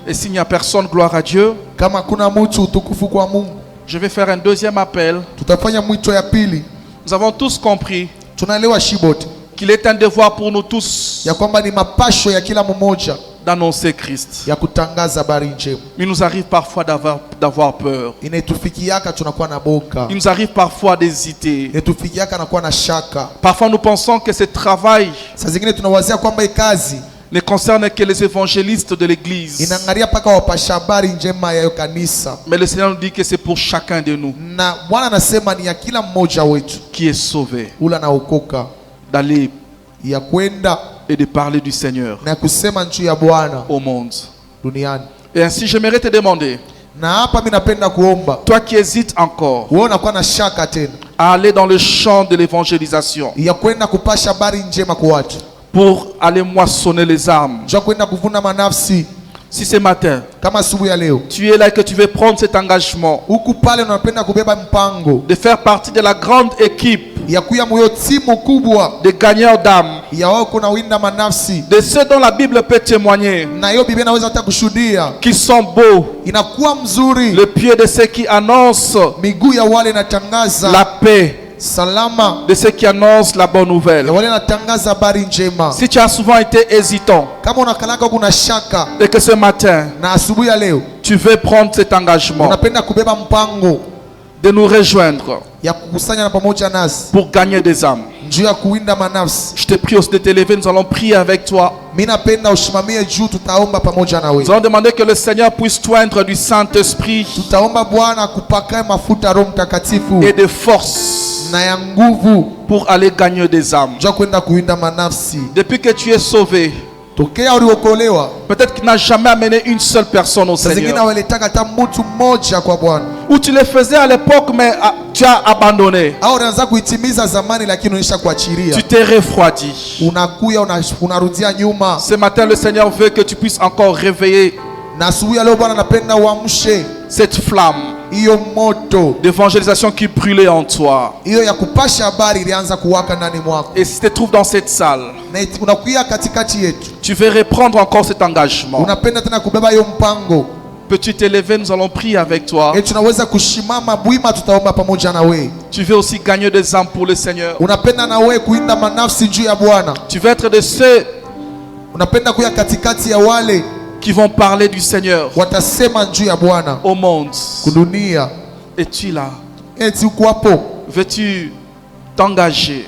Et s'il n'y a personne, gloire à Dieu, Kama kuna mtu, utukufu kwa Mungu. je vais faire un deuxième appel. Tutafanya mwito ya pili. Nous avons tous compris Tunaelewa shibote qu'il est un devoir pour nous tous ya kwamba ni mapasho ya kila mmoja d'annoncer Christ. ya kutangaza habari njema. Mais il nous arrive parfois d'avoir peur. Inaitufikiaka tunakuwa na boka. Il nous arrive parfois d'hésiter. Inaitufikiaka nakuwa na shaka. Parfois nous pensons que ce travail Saa zingine tunawazia kwamba hii kazi ne concerne que les évangélistes de l'église. inaangalia paka wapasha habari njema ya kanisa. Mais le Seigneur nous dit que c'est pour chacun de nous Na Bwana anasema ni ya kila mmoja wetu qui est sauvé ula naokoka, d'aller ya kwenda et de parler du Seigneur na kusema njuu ya Bwana au monde. duniani. Et ainsi j'aimerais te demander, Na hapa mimi napenda kuomba toi qui hésites encore wewe unakuwa na shaka tena à aller dans le champ de l'évangélisation ya kwenda kupasha habari njema kwa watu, pour aller moissonner les âmes. njoo kwenda kuvuna manafsi. Si ce matin Kama asubuhi ya leo tu es là et que tu veux prendre cet engagement huku pale unapenda kubeba mpango de faire partie de la grande équipe ya kuya muyo timu kubwa des gagneurs d'âmes, ya wao kuna winda manafsi, de ceux dont la Bible peut témoigner, na hiyo Biblia inaweza hata kushuhudia qui sont beaux, inakuwa mzuri, le pied de ceux qui annoncent miguu ya wale inatangaza la paix, salama, de ceux qui annoncent la bonne ya nouvelle. wale inatangaza habari njema. Si tu as souvent été hésitant Kama unakalaka kuna shaka et que ce matin na asubuhi ya leo tu veux prendre cet engagement unapenda kubeba mpango de nous rejoindre ya kukusanya na pamoja nasi pour gagner des âmes, njuu ya kuwinda manafsi, je te prie aussi de te lever, nous allons prier avec toi. mimi napenda usimamie juu, tutaomba pamoja na Nous wewe. allons demander que le Seigneur puisse t'oindre du Saint-Esprit Tutaomba Bwana kupaka mafuta Roho Mtakatifu et de force na ya nguvu pour aller gagner des âmes. njoo kwenda kuwinda manafsi. Depuis que tu es sauvé, Tokea uliokolewa, peut-être qu'il n'a jamais amené une seule personne au saa zingine Seigneur. walitaka hata mtu mmoja kwa Bwana, Ou tu le faisais à l'époque, mais tu as abandonné. au unaanza kuitimiza zamani, lakini unaisha kuachilia, Tu t'es refroidi. unakuya unarudia nyuma. Ce matin, le Seigneur veut que tu puisses encore réveiller Na asubuhi ya leo Bwana anapenda uamshe cette flamme hiyo moto, d'évangélisation qui brûlait en toi. hiyo ya kupasha habari ilianza kuwaka ndani mwako, Et si tu te trouves dans cette salle, na unakuya katikati yetu, tu veux reprendre encore cet engagement. unapenda tena kubeba hiyo mpango, Peux-tu t'élever? Nous allons prier avec toi. tunaweza kushimama bwima, tutaomba pamoja na wewe. Tu veux aussi gagner des âmes pour le Seigneur. Unapenda na wewe kuinda manafsi juu ya Bwana, Tu veux être de ceux unapenda kuya katikati ya wale qui vont parler du Seigneur watasema juu ya Bwana au monde. kudunia. Es-tu là? Eti uko hapo, Veux-tu t'engager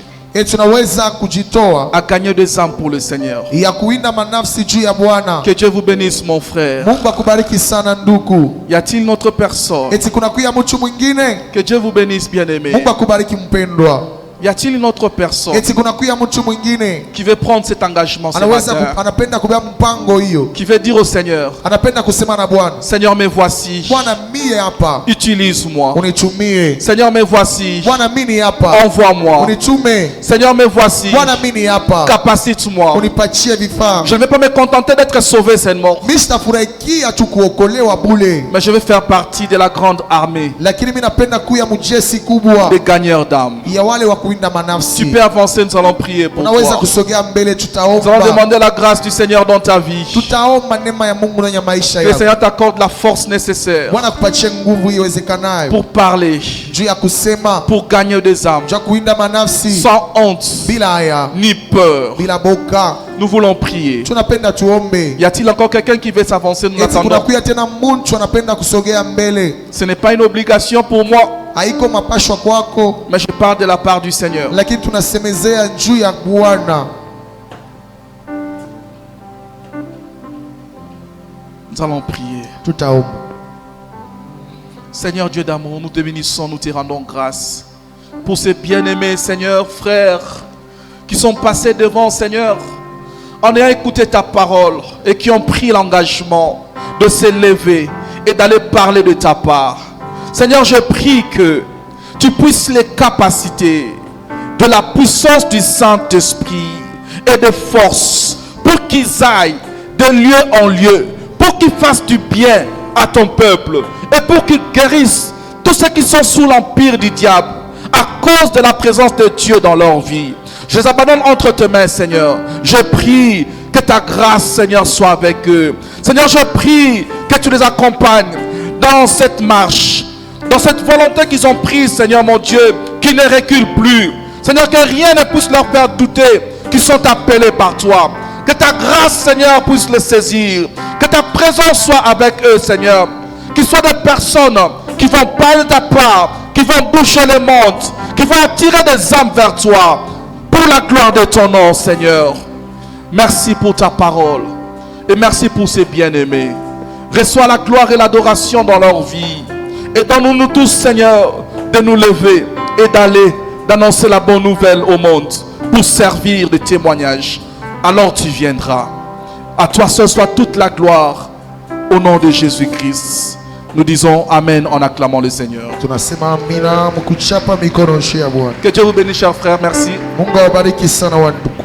tunaweza kujitoa à gagner des âmes pour le Seigneur? ya kuinda manafsi juu ya Bwana. Que Dieu vous bénisse, mon frère. Mungu akubariki sana ndugu. Y a-t-il une autre personne? Eti kuna kuya mtu mwingine? Que Dieu vous bénisse, bien-aimé. Mungu akubariki mpendwa. Y a-t-il une autre personne eti kunakuya mtu mwingine qui veut prendre cet engagement ce anaweza matin, anapenda kubeba mpango hiyo, qui veut dire au Seigneur, anapenda kusema na Bwana, Seigneur, me voici, Bwana mie hapa, utilise-moi. unitumie. Seigneur, me voici, Bwana mimi hapa, envoie-moi. unitume. Seigneur, me voici, Bwana mimi hapa, capacite-moi. unipatie vifaa. Je ne vais pas me contenter d'être sauvé seulement, Mimi sitafurahikia tu kuokolewa bule, mais je vais faire partie de la grande armée lakini mimi napenda kuya mjesi kubwa des gagneurs d'âme. ya wale wa kuinda Tu manafsi. peux avancer, nous allons prier pour Unaweza toi. kusogea mbele, Nous allons tutaomba. demander la grâce du Seigneur dans ta vie. Tutaomba neema ya Mungu ndani ya maisha Que le yako. Seigneur t'accorde la force nécessaire Bwana kupatie nguvu iwezekanayo pour parler, juu ya kusema, pour gagner des âmes, juu ya kuinda manafsi sans honte bila haya, ni peur. bila boka. Nous voulons prier. Tunapenda tuombe. Y a-t-il encore quelqu'un qui veut s'avancer? Nous Eti attendons. kunakuya tena mtu anapenda kusogea mbele. Ce n'est pas une obligation pour moi, Haiko mapashwa kwako, mais je parle de la part du Seigneur. lakini tunasemezea juu ya Bwana. Nous allons prier. Tutaomba. Seigneur Dieu d'amour, nous te bénissons, nous te rendons grâce pour ces bien-aimés, Seigneur, frères, qui sont passés devant, Seigneur, en ayant écouté ta parole et qui ont pris l'engagement de s'élever et d'aller parler de ta part. Seigneur, je prie que tu puisses les capaciter de la puissance du Saint-Esprit et de force pour qu'ils aillent de lieu en lieu, pour qu'ils fassent du bien à ton peuple et pour qu'ils guérissent tous ceux qui sont sous l'empire du diable à cause de la présence de Dieu dans leur vie. Je les abandonne entre tes mains, Seigneur. Je prie que ta grâce, Seigneur, soit avec eux. Seigneur, je prie que tu les accompagnes dans cette marche, dans cette volonté qu'ils ont prise, Seigneur mon Dieu, qu'ils ne reculent plus. Seigneur, que rien ne puisse leur faire douter qu'ils sont appelés par toi. Que ta grâce, Seigneur, puisse les saisir. Que ta présence soit avec eux, Seigneur. Qu'ils soient des personnes qui vont parler de ta part, qui vont boucher les mondes, qui vont attirer des âmes vers toi. Pour la gloire de ton nom, Seigneur. Merci pour ta parole. Et merci pour ces bien-aimés. Reçois la gloire et l'adoration dans leur vie. Et donne-nous tous, Seigneur, de nous lever et d'aller d'annoncer la bonne nouvelle au monde pour servir de témoignage. Alors tu viendras. À toi seul soit toute la gloire. Au nom de Jésus-Christ. Nous disons Amen en acclamant le Seigneur. Tunasema amina mkuchapa mikono juu ya Bwana. Que Dieu vous bénisse, chers frères. Merci. Mungu awabariki sana wandugu.